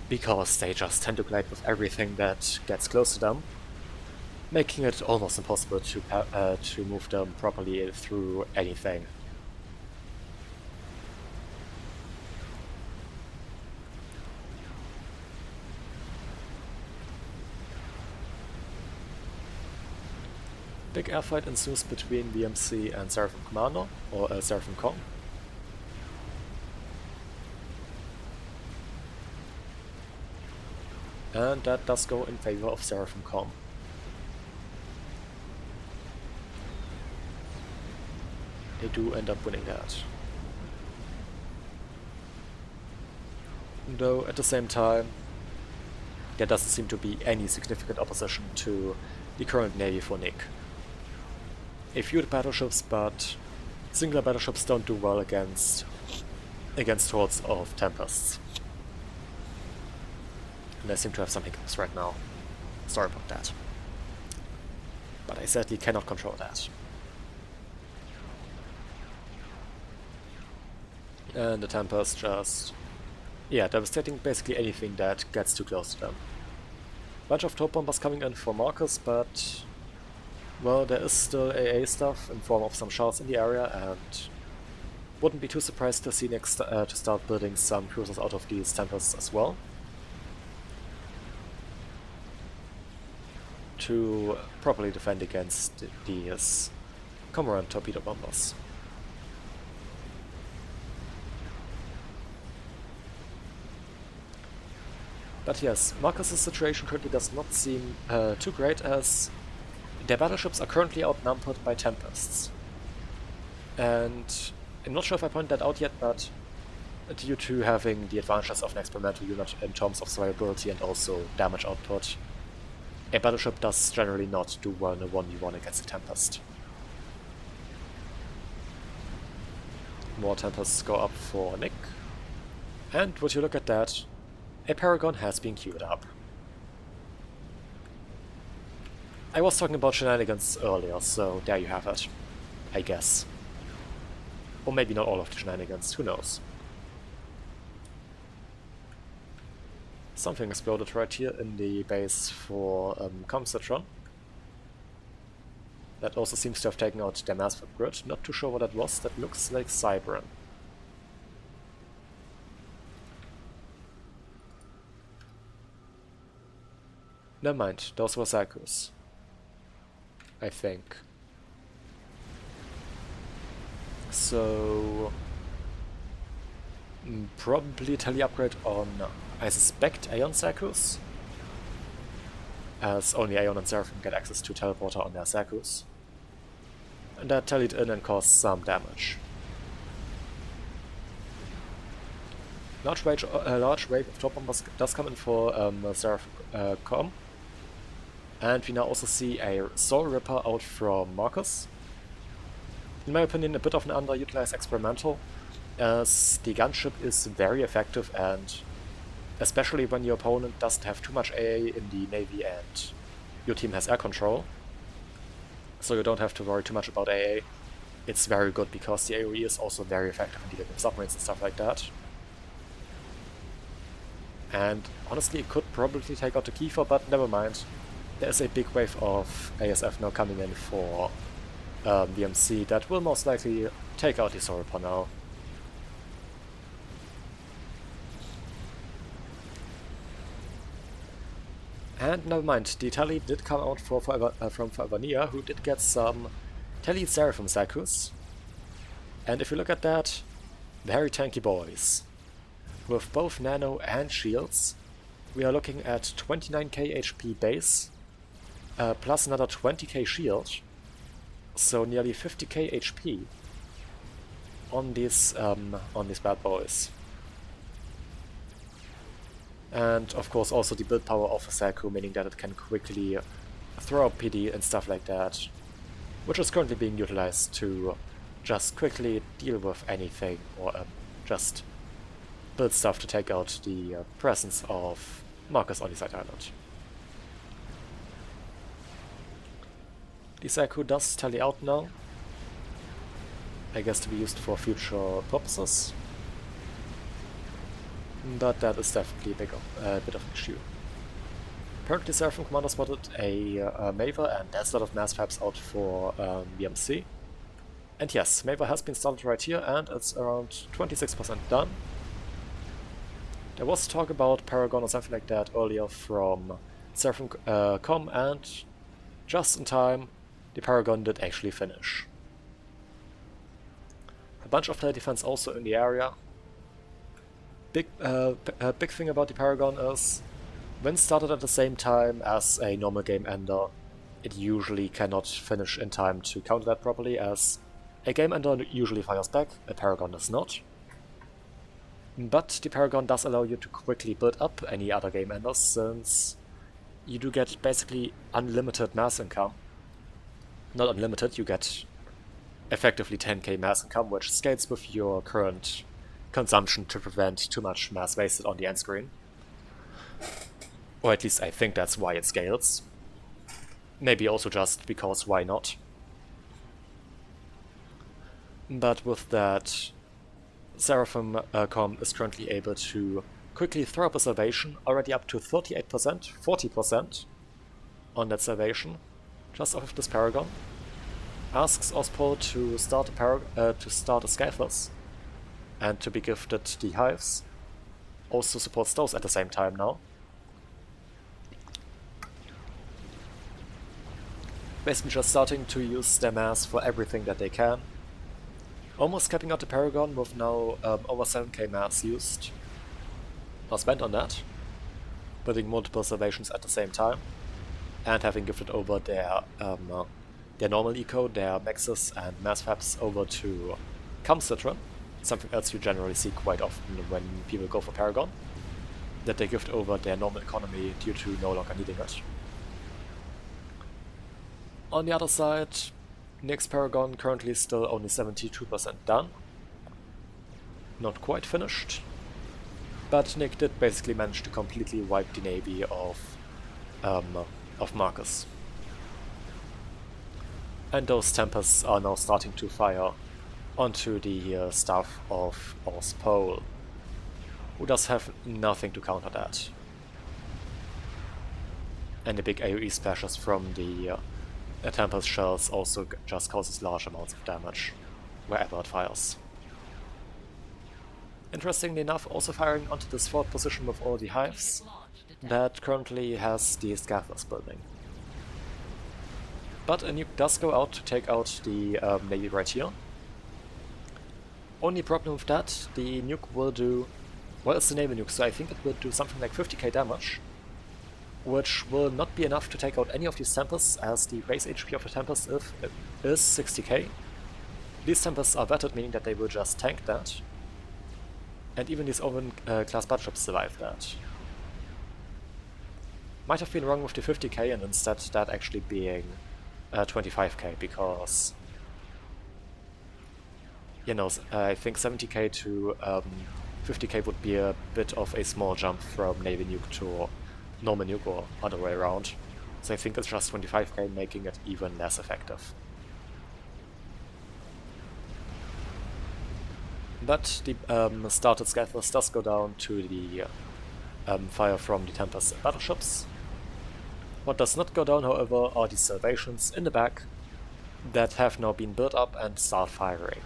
Because they just tend to collide with everything that gets close to them, making it almost impossible to move them properly through anything. Big airfight ensues between VMC and Seraphim Commander, or Seraphim Com. And that does go in favor of Seraphim Com. They do end up winning that. Though at the same time, there doesn't seem to be any significant opposition to the current navy for Nick. A few battleships, but singular battleships don't do well against hordes of Tempests. And I seem to have some hiccups right now. Sorry about that. But I sadly cannot control that. And the Tempest just... yeah, devastating basically anything that gets too close to them. Bunch of torp bombers coming in for Marcus, but... well, there is still AA stuff in form of some shells in the area, and wouldn't be too surprised to see Nick to start building some cruisers out of these Tempests as well. To properly defend against these Cormorant torpedo bombers. But yes, Marcus's situation currently does not seem too great, as their battleships are currently outnumbered by Tempests. And I'm not sure if I pointed that out yet, but due to having the advantages of an experimental unit in terms of survivability and also damage output, a battleship does generally not do well in a 1v1 against a Tempest. More Tempests go up for Nick. And would you look at that, a Paragon has been queued up. I was talking about shenanigans earlier, so there you have it, I guess. Or maybe not all of the shenanigans, who knows. Something exploded right here in the base for Seton. That also seems to have taken out their mass grid. Not too sure what that was. That looks like Cybran. Never mind, those were Zykus, I think. So... probably a tele upgrade on, I suspect, Aeon Zykus, as only Aeon and Seraphim get access to teleporter on their Zykus. And that tallied in and caused some damage. Large wave of top bombers does come in for Seraphim Com. And we now also see a Soul Ripper out from Marcus. In my opinion, a bit of an underutilized experimental, as the gunship is very effective, and especially when your opponent doesn't have too much AA in the navy and your team has air control, so you don't have to worry too much about AA. It's very good because the AoE is also very effective in dealing with submarines and stuff like that. And honestly, it could probably take out the Kiefer, but never mind. There's a big wave of ASF now coming in for BMC that will most likely take out the Soripon now. And never mind, the tally did come out from Favania, who did get some tele Seraphim Zykus. And if you look at that, very tanky boys. With both nano and shields, we are looking at 29k HP base, plus another 20k shield, so nearly 50k HP on these bad boys. And of course also the build power of a Zyku, meaning that it can quickly throw up PD and stuff like that, which is currently being utilized to just quickly deal with anything, or just build stuff to take out the presence of Marcus on the side island. This echo does tally out now. I guess to be used for future purposes. But that is definitely a bit of an issue. Apparently Seraphim Commander spotted a Maver, and there's a lot of mass fabs out for BMC. And yes, Maver has been started right here, and it's around 26% done. There was talk about Paragon or something like that earlier from Seraphim Com, and just in time, the Paragon did actually finish. A bunch of player defense also in the area. Big thing about the Paragon is, when started at the same time as a normal game ender, it usually cannot finish in time to counter that properly, as a game ender usually fires back, a Paragon does not. But the Paragon does allow you to quickly build up any other game enders, since you do get basically unlimited mass income. Not unlimited, you get effectively 10k mass income, which scales with your current consumption to prevent too much mass wasted on the end screen. Or at least I think that's why it scales. Maybe also just because why not. But with that, Seraphim Com is currently able to quickly throw up a salvation, already up to 38%, 40% on that salvation, just off of this Paragon. Asks Ospol to start a Scathless and to be gifted the Hives. Also supports those at the same time now. Basically just starting to use their mass for everything that they can. Almost capping out the Paragon with now over 7k mass used. Or spent on that. Building multiple salvations at the same time. And having gifted over their normal eco, their maxes and mass fabs over to Seton. Something else you generally see quite often when people go for Paragon. That they gift over their normal economy due to no longer needing it. On the other side, Nick's Paragon currently still only 72% done. Not quite finished. But Nick did basically manage to completely wipe the navy of Marcus. And those Tempests are now starting to fire onto the staff of Ospol, who does have nothing to counter that. And the big AoE splashes from the Tempest shells also just causes large amounts of damage wherever it fires. Interestingly enough, also firing onto this fourth position with all the Hives that currently has the Scathless building. But a nuke does go out to take out the navy right here. Only problem with that, the nuke will do... well, it's the naval nuke, so I think it will do something like 50k damage, which will not be enough to take out any of these Tempests, as the base HP of the Tempest is 60k. These Tempests are vetted, meaning that they will just tank that. And even these Owen class battleships survive that. Might have been wrong with the 50k and instead that actually being 25k, because, you know, I think 70k to 50k would be a bit of a small jump from Navy Nuke to normal nuke or other way around. So I think it's just 25k, making it even less effective. But the started Scathless does go down to the fire from the Tempest battleships. What does not go down, however, are the salvations in the back that have now been built up and start firing.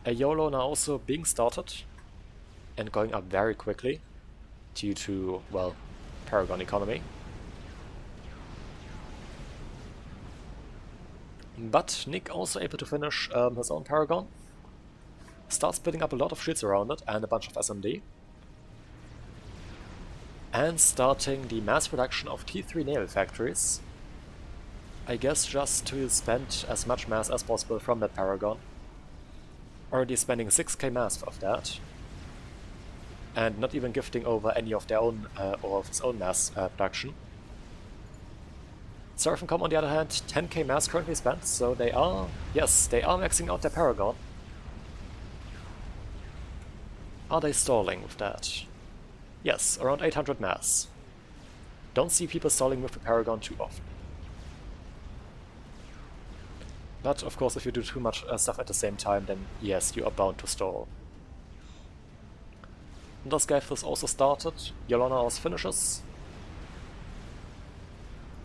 A YOLO now also being started and going up very quickly due to, well, Paragon economy. But Nick also able to finish his own Paragon. Starts building up a lot of shields around it and a bunch of SMD. And starting the mass production of T3 naval factories. I guess just to spend as much mass as possible from that Paragon. Already spending 6k mass of that. And not even gifting over any of their own or of his own mass production. Seraphim on the other hand, 10k mass currently spent, so they are, yes, they are maxing out their Paragon. Are they stalling with that? Yes, around 800 mass. Don't see people stalling with the Paragon too often. But of course, if you do too much stuff at the same time, then yes, you are bound to stall. Underscath is also started. Yolana also finishes.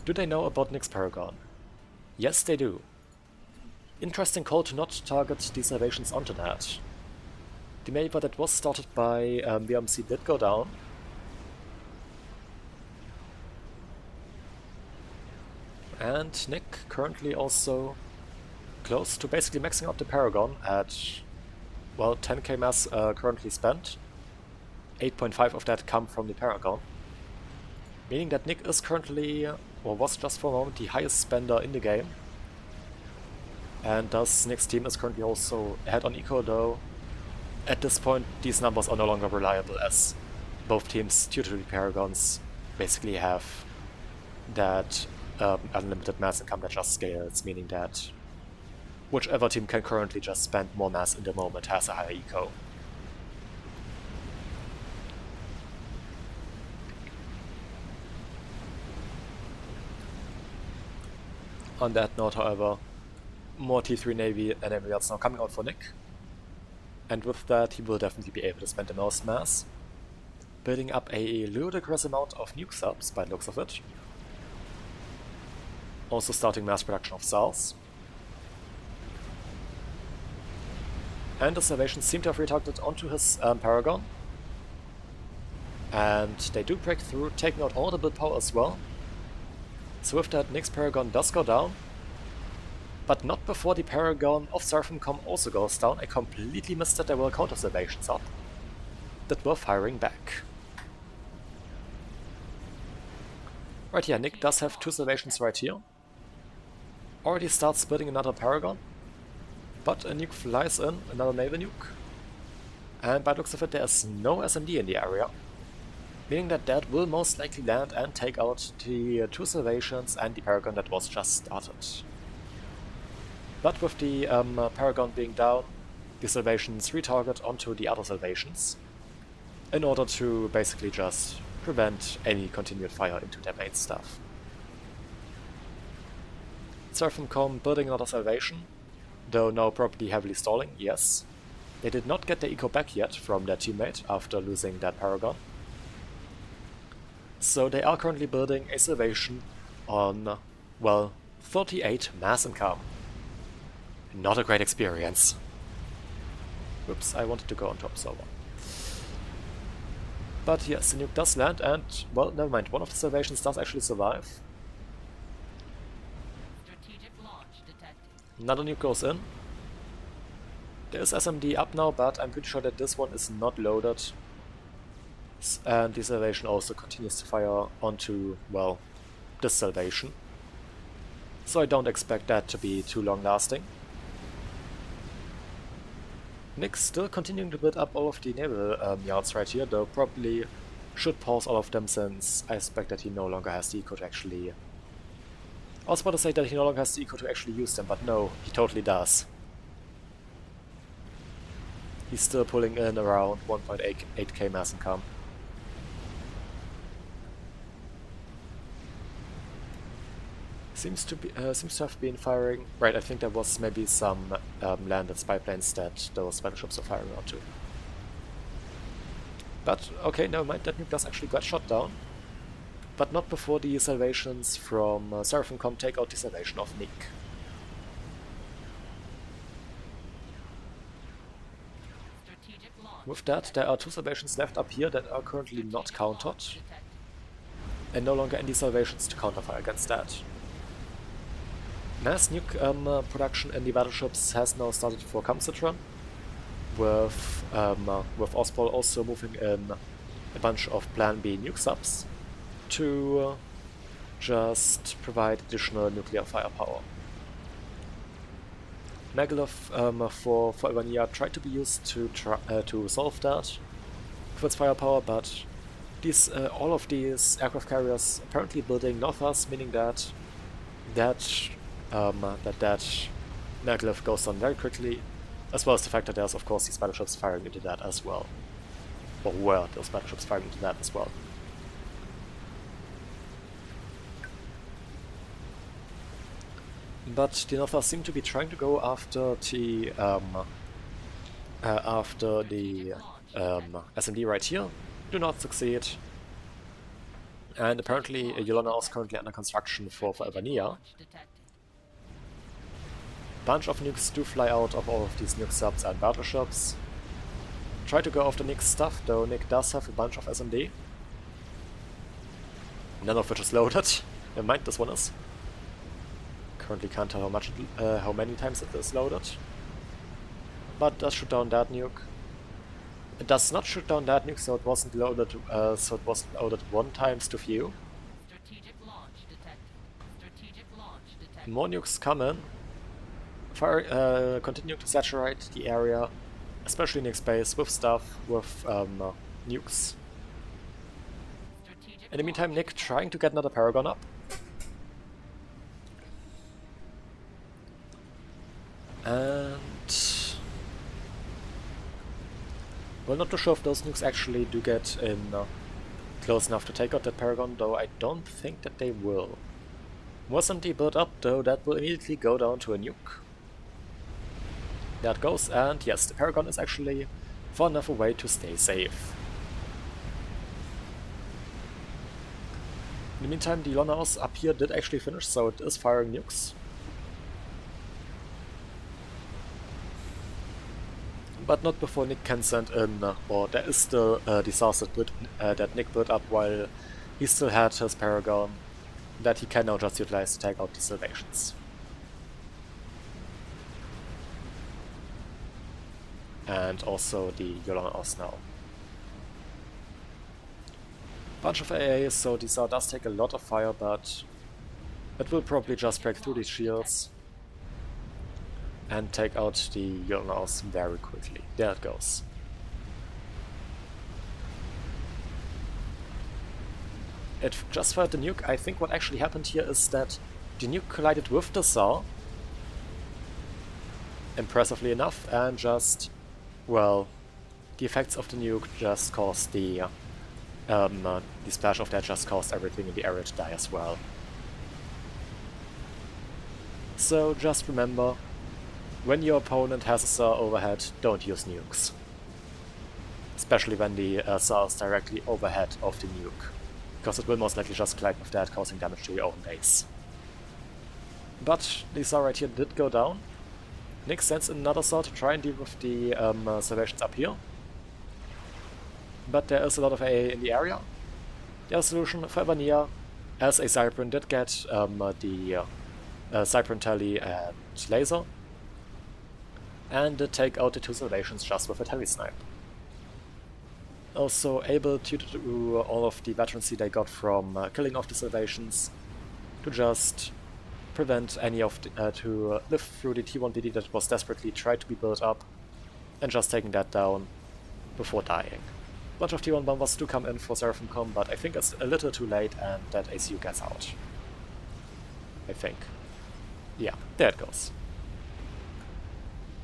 Do they know about Nyx Paragon? Yes, they do. Interesting call to not target these salvations onto that. The maneuver that was started by BMC did go down. And Nick currently also close to basically maxing out the Paragon at, well, 10k mass currently spent. 8.5 of that come from the Paragon. Meaning that Nick is currently, or was just for a moment, the highest spender in the game. And thus Nick's team is currently also ahead on eco, though at this point these numbers are no longer reliable, as both teams, due to the Paragons, basically have that unlimited mass income that just scales, meaning that whichever team can currently just spend more mass in the moment has a higher eco. On that note, however, more T3 Navy enemy yards now coming out for Nick, and with that he will definitely be able to spend the most mass, building up a ludicrous amount of nuke subs by the looks of it. Also starting mass production of cells. And the Salvations seem to have retargeted onto his Paragon. And they do break through, taking out all the build power as well. So with that, Nick's Paragon does go down. But not before the Paragon of Seraphim.com also goes down. I completely missed that there were counter Salvations up that were firing back. Right here, Nick does have two Salvations right here. Already starts building another Paragon. But a nuke flies in, another naval nuke. And by the looks of it, there is no SMD in the area. Meaning that that will most likely land and take out the two Salvations and the Paragon that was just started. But with the Paragon being down, the Salvations retarget onto the other Salvations in order to basically just prevent any continued fire into their main stuff. Seraphim.com building another Salvation, though now probably heavily stalling, yes. They did not get their eco back yet from their teammate after losing that Paragon. So they are currently building a Salvation on, well, 38 mass income. Not a great experience. Oops, I wanted to go on top server. But yes, the nuke does land and, well, never mind, one of the Salvations does actually survive. Strategic launch detected. Another nuke goes in. There is SMD up now, but I'm pretty sure that this one is not loaded. And the Salvation also continues to fire onto, well, this Salvation. So I don't expect that to be too long lasting. Nick's still continuing to build up all of the naval yards right here, though probably should pause all of them since I expect that he no longer has the eco to actually... I was about to say that he no longer has the eco to actually use them, but no, he totally does. He's still pulling in around 1.8k mass income. Seems to have been firing. Right, I think there was maybe some landed spy planes that those battleships are firing onto. But okay, never mind. That nuke does actually get shot down, but not before the Salvations from Seraphim.com take out the Salvation of Nick. Strategic launch. With that, there are two Salvations left up here that are currently not countered, Detected. and no longer any Salvations to counterfire against that. Mass nuke production in the battleships has now started for Seton, with Ospol also moving in a bunch of Plan B nuke subs to just provide additional nuclear firepower. Megalith for Ivania tried to be used to solve that with its firepower, but these all of these aircraft carriers apparently building north us, meaning that Megalith goes down very quickly, as well as the fact that there's of course these battleships firing into that as well. Or were those battleships firing into that as well. But the Northers seem to be trying to go after the SMD right here. Do not succeed. And apparently Yolana is currently under construction for Albania. Launch detected. Bunch of nukes do fly out of all of these nuke subs and battleships. Try to go after Nick's stuff, though Nick does have a bunch of SMD. None of which is loaded. Never mind, this one is. Currently can't tell how many times it is loaded. But does shoot down that nuke. It does not shoot down that nuke, so it wasn't loaded. One times too few. Strategic launch detected. Strategic launch detected. More nukes come in. Continuing to saturate the area, especially Nick's base, with stuff, with nukes. Strategic In the meantime, launch Nick trying to get another Paragon up. And... well, not too sure if those nukes actually do get in close enough to take out that Paragon, though I don't think that they will. More SMD built up, though, that will immediately go down to a nuke. There it goes, and yes, the Paragon is actually far enough away to stay safe. In the meantime, the Lonaos up here did actually finish, so it is firing nukes. But not before Nick can send in, or there is still disaster that Nick built up while he still had his Paragon, that he can now just utilize to take out the Salvations. And also the Yolanaos now. Bunch of AAs, so the Tsar does take a lot of fire, but it will probably just break through these shields and take out the Yolanaos very quickly. There it goes. It just fired the nuke. I think what actually happened here is that the nuke collided with the Tsar, impressively enough, and just, well, the effects of the nuke just caused the splash of that just caused everything in the area to die as well. So just remember, when your opponent has a Tsar overhead, don't use nukes. Especially when the Tsar is directly overhead of the nuke, because it will most likely just collide with that, causing damage to your own base. But the Tsar right here did go down. Nick sends another Tsar to try and deal with the Salvations up here. But there is a lot of AA in the area. The other solution for Albania, as a Cypern, did get the Cypern Tele and Laser, and did take out the two Salvations just with a Tele Snipe. Also able to do all of the veterancy they got from killing off the Salvations to just prevent any of the, to live through the T1 BD that was desperately tried to be built up, and just taking that down before dying. A bunch of T1 bombers do come in for Seraphim Com, but I think it's a little too late and that ACU gets out. I think. Yeah, there it goes.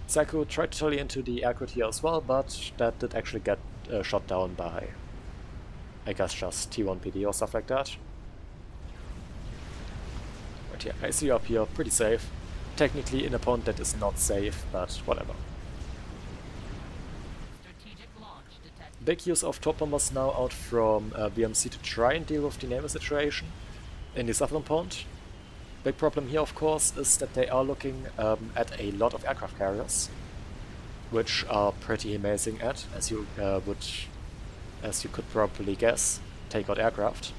Psycho tried to tally into the aircraft here as well, but that did actually get shot down by, I guess, just T1 PD or stuff like that. But yeah, ACU up here, pretty safe. Technically in a pond that is not safe, but whatever. Big use of top bombers now out from BMC to try and deal with the naval situation in the southern pond. Big problem here, of course, is that they are looking at a lot of aircraft carriers, which are pretty amazing at, as you could probably guess, take out aircraft.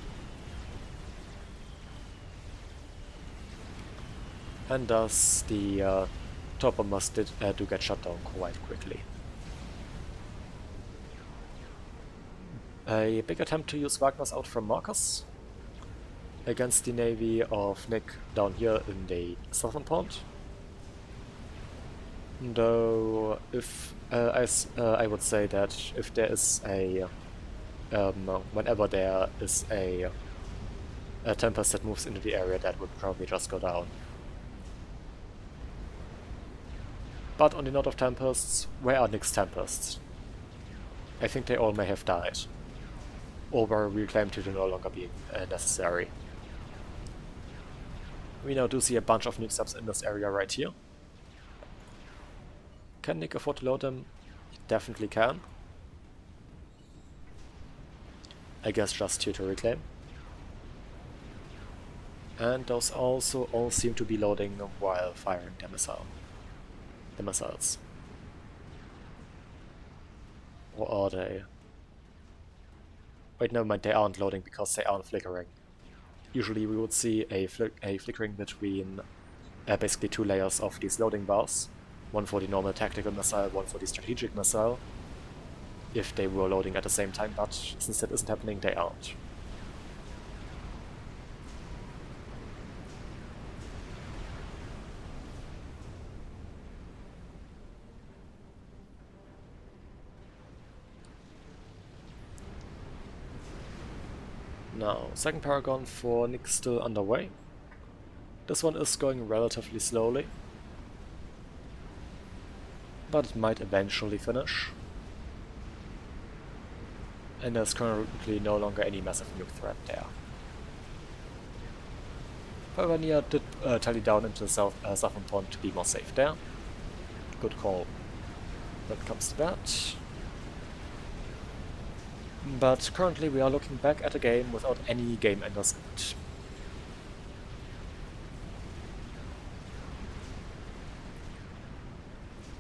And thus the top bombers do get shut down quite quickly. A big attempt to use Wagner's out from Marcus against the navy of Nick down here in the southern pond. Though, if I would say that if there is a whenever there is a Tempest that moves into the area, that would probably just go down. But on the note of Tempests, where are Nick's Tempests? I think they all may have died, or were reclaimed to no longer being necessary. We now do see a bunch of nuke subs in this area right here. Can Nick afford to load them? He definitely can. I guess just here to reclaim. And those also all seem to be loading while firing the missiles. Or are they? Wait, never mind, they aren't loading because they aren't flickering. Usually we would see a flickering between basically two layers of these loading bars. One for the normal tactical missile, one for the strategic missile. If they were loading at the same time, but since that isn't happening, they aren't. Now, second Paragon for Nick still underway. This one is going relatively slowly, but it might eventually finish. And there's currently no longer any massive nuke threat there. Paragon did tally down into the southern pond to be more safe there. Good call when it comes to that. But currently we are looking back at a game without any game enders in it.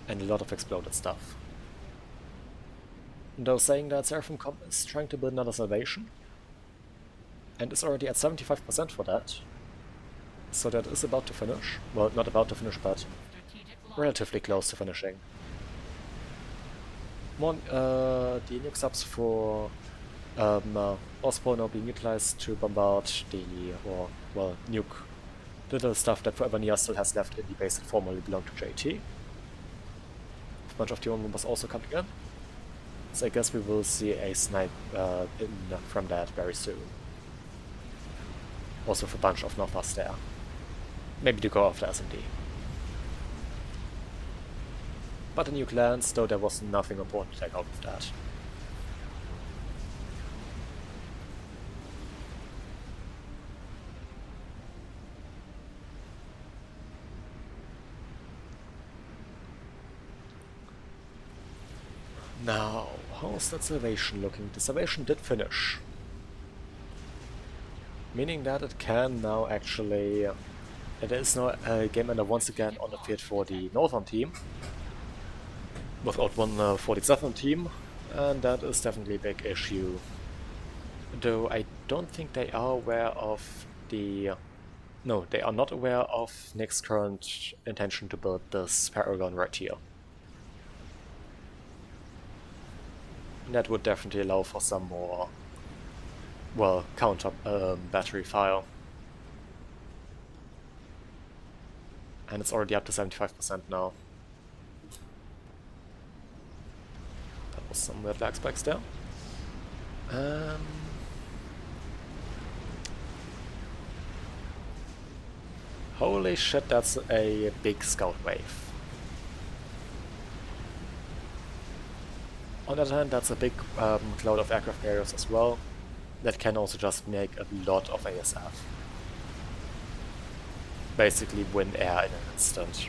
And a lot of exploded stuff. Though saying that Seraphim.com is trying to build another Salvation, and is already at 75% for that, so that is about to finish. Well, not about to finish, but relatively close to finishing. The nuke subs for Ospo now being utilized to bombard the, nuke little stuff that Forever Nia still has left in the base that formerly belonged to JT. A bunch of the own bombers also coming in. So I guess we will see a snipe from that very soon. Also with a bunch of Northas there. Maybe to go after SMD. But the nuke lands, though there was nothing important to take out of that. Now, how's that Salvation looking? The Salvation did finish. Meaning that it can now actually... there is now a game ender once again on the field for the northern team. Without one for the southern team. And that is definitely a big issue. Though I don't think they are aware of the... No, they are not aware of Nick's current intention to build this Paragon right here. That would definitely allow for some more, well, counter battery fire. And it's already up to 75% now. That was some weird lag spikes there. Holy shit, that's a big scout wave. On the other hand, that's a big cloud of aircraft carriers as well, that can also just make a lot of ASF. Basically win air in an instant.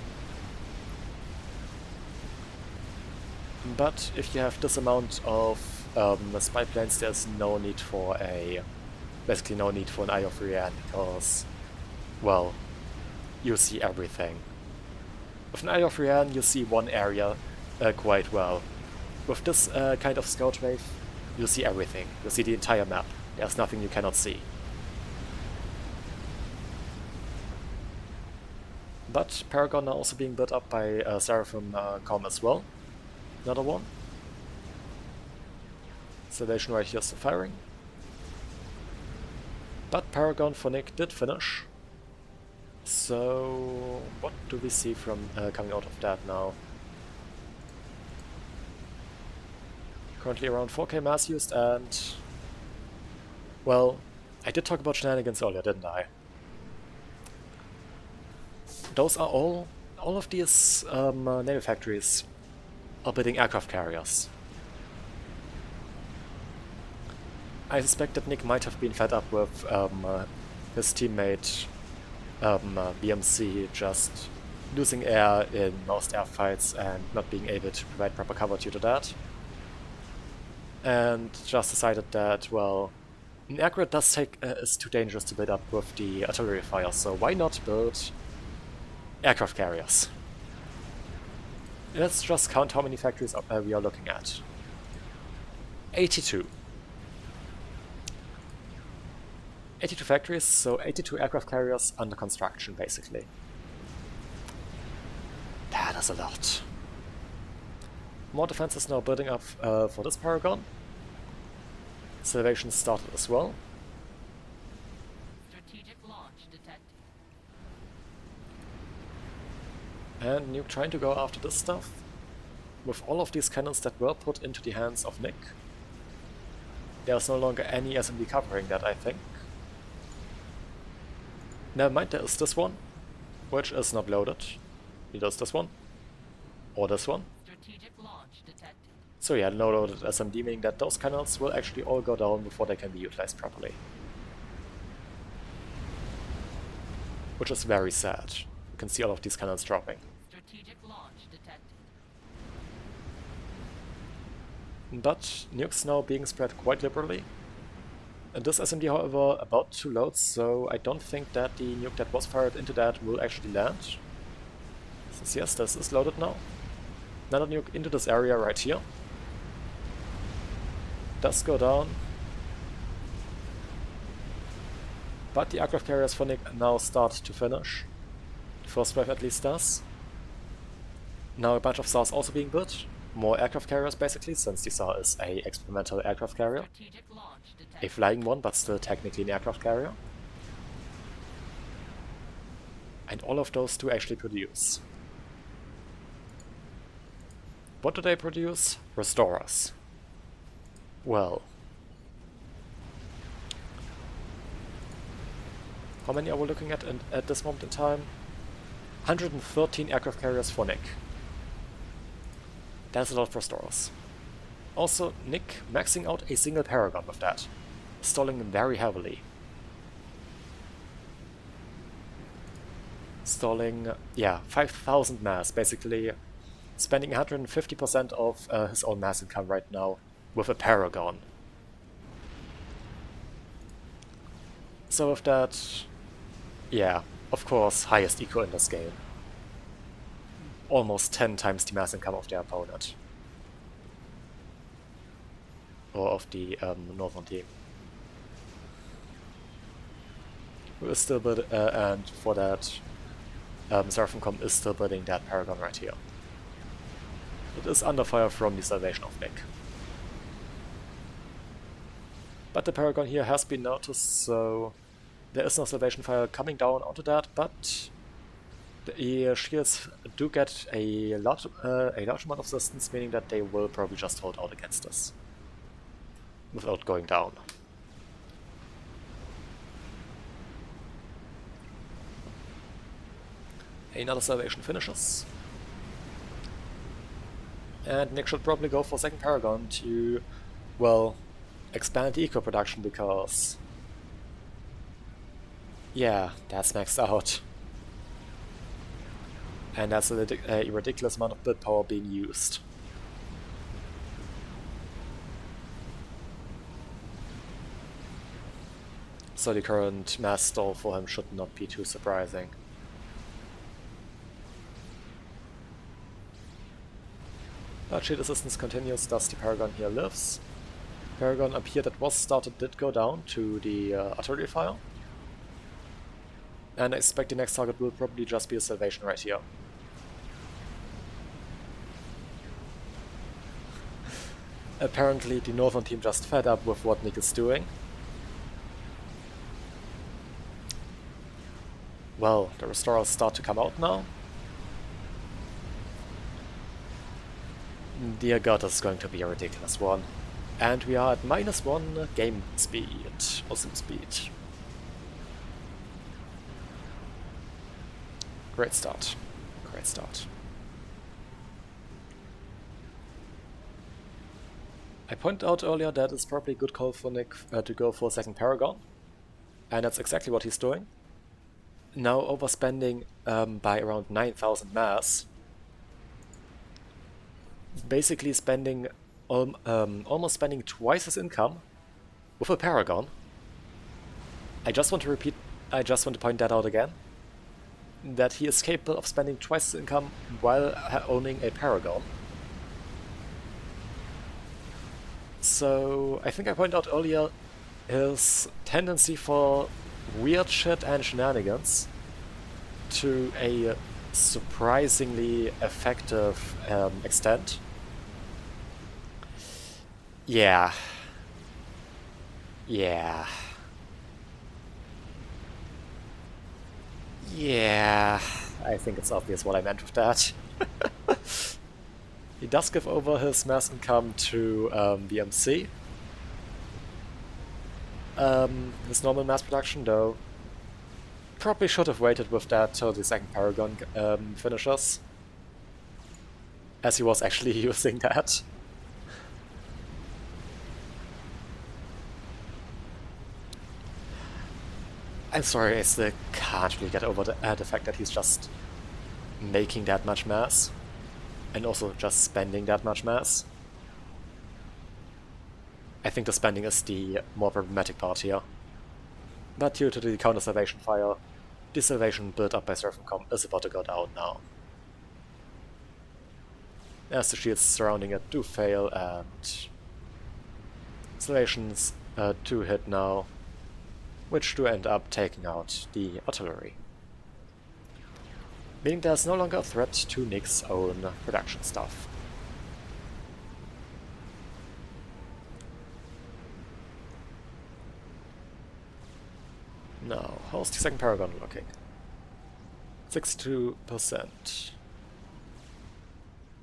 But if you have this amount of spy planes, there's no need for basically no need for an Eye of Rian, because, well, you see everything. With an Eye of Rian, you see one area quite well. With this kind of scout wave, you see everything. You see the entire map. There's nothing you cannot see. But Paragon are also being built up by Seraphim.com as well. Another one. Salvation right here is firing. But Paragon for Nick did finish. So what do we see from coming out of that now? Currently around 4k mass used, and... well, I did talk about shenanigans earlier, didn't I? Those are all of these naval factories are building aircraft carriers. I suspect that Nick might have been fed up with his teammate BMC just losing air in most airfights and not being able to provide proper cover due to that. And just decided that, well, an aircraft is too dangerous to build up with the artillery fire, so why not build aircraft carriers? Let's just count how many factories we are looking at. 82. 82 factories, so 82 aircraft carriers under construction, basically. That is a lot. More defenses now building up for this Paragon. Salvation started as well. Strategic launch detected. And Nuke trying to go after this stuff. With all of these cannons that were put into the hands of Nick, there's no longer any SMD covering that, I think. Never mind, there is this one, which is not loaded. Either is this one, or this one. Strategic launch detected. So yeah, no loaded SMD, meaning that those cannons will actually all go down before they can be utilized properly. Which is very sad. You can see all of these cannons dropping. Strategic launch detected. But nukes now being spread quite liberally. And this SMD, however, about to load, so I don't think that the nuke that was fired into that will actually land. Since yes, this is loaded now. Another nuke into this area right here. Does go down. But the aircraft carriers for Nick now start to finish. The first wave at least does. Now a bunch of SARs also being built. More aircraft carriers basically, since the SAR is a experimental aircraft carrier. Strategic launch detected. A flying one, but still technically an aircraft carrier. And all of those do actually produce. What do they produce? Restorers. Well. How many are we looking at this moment in time? 113 aircraft carriers for Nick. That's a lot for restorers. Also, Nick maxing out a single Paragon with that. Stalling them very heavily. Stalling, yeah, 5,000 mass, basically spending 150% of his own mass income right now with a Paragon. So with that, yeah, of course, highest eco in this game. Almost 10 times the mass income of their opponent. Or of the northern team. Who is still building, and for that, Seraphim.com is still building that Paragon right here. It is under fire from the Salvation of Nick. But the Paragon here has been noticed, so there is no Salvation fire coming down onto that, but the shields do get a large amount of resistance, meaning that they will probably just hold out against us without going down. Another Salvation finishes. And Nick should probably go for second Paragon to, well, expand the eco production because, yeah, that's maxed out. And that's a ridiculous amount of build power being used. So the current mass stall for him should not be too surprising. But shield assistance continues, thus the Paragon here lives. Paragon up here that was started did go down to the artillery fire. And I expect the next target will probably just be a Salvation right here. Apparently the northern team just fed up with what Nick is doing. Well, the restorers start to come out now. Dear god, this is going to be a ridiculous one. And we are at -1 game speed, or sim speed. Great start. Great start. I pointed out earlier that it's probably a good call for Nick to go for a second Paragon. And that's exactly what he's doing. now overspending by around 9,000 mass. Basically spending almost spending twice his income with a Paragon. I just want to point that out again, that he is capable of spending twice his income while owning a Paragon. So I think I pointed out earlier his tendency for weird shit and shenanigans to a surprisingly effective extent. Yeah. Yeah. Yeah. I think it's obvious what I meant with that. He does give over his mass income to the MC. His normal mass production, though, probably should have waited with that till the second Paragon finishes, as he was actually using that. I'm sorry, I still can't really get over the fact that he's just making that much mass, and also just spending that much mass. I think the spending is the more problematic part here. But due to the counter-salvation fire, the salvation built up by Serphencom is about to go down now. As the shields surrounding it do fail, and salvations do hit now, which do end up taking out the artillery. Meaning there's no longer a threat to Nick's own production stuff. Now, how's the second Paragon looking? 62%.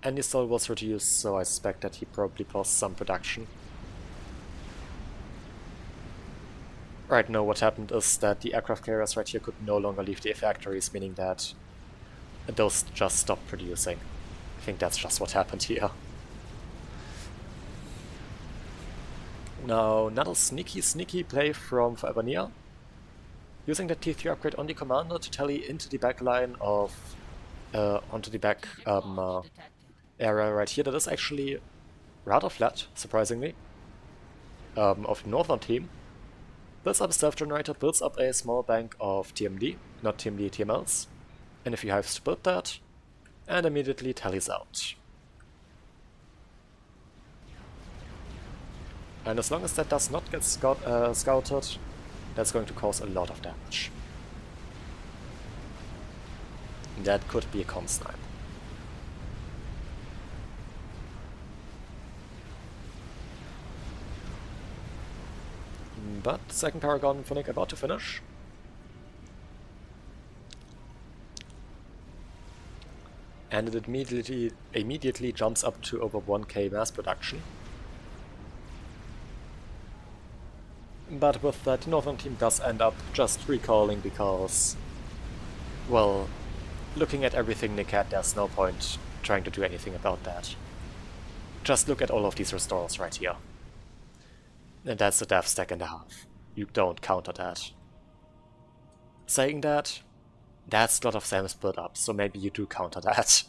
Any stall was reduced, so I suspect that he probably paused some production. Right now what happened is that the aircraft carriers right here could no longer leave the factories, meaning that those just stopped producing. I think that's just what happened here. Now, another sneaky play from Forever Near. Using that T3 upgrade on the commander to tally into the back line of onto the back area right here. That is actually rather flat, surprisingly, of the northern team. Builds up a stealth generator, builds up a small bank of TMD, not TMD, TMLs, and if you have to build that, and immediately tallies out. And as long as that does not get scouted, that's going to cause a lot of damage. That could be a comm snipe. But second Paragon Phoenix about to finish. And it immediately jumps up to over 1k mass production. But with that, the northern team does end up just recalling because, well, looking at everything Nick had, there's no point trying to do anything about that. Just look at all of these restorers right here. And that's a death stack and a half. You don't counter that. Saying that, that's a lot of Sam's build up, so maybe you do counter that.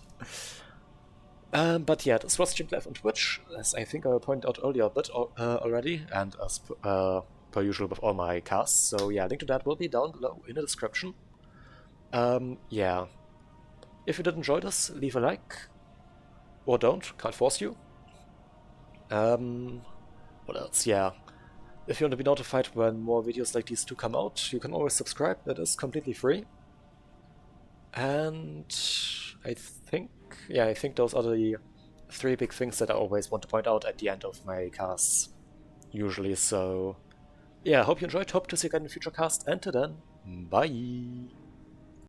But yeah, this was streamed live on Twitch, as I think I pointed out earlier a bit already, and as per usual with all my casts. So yeah, link to that will be down below in the description. Yeah. If you did enjoy this, leave a like. Or don't, can't force you. What else? Yeah. If you want to be notified when more videos like these do come out, you can always subscribe, that is completely free. And I think those are the 3 big things that I always want to point out at the end of my casts, usually. So yeah, hope you enjoyed, hope to see you again in future casts, and till then, bye!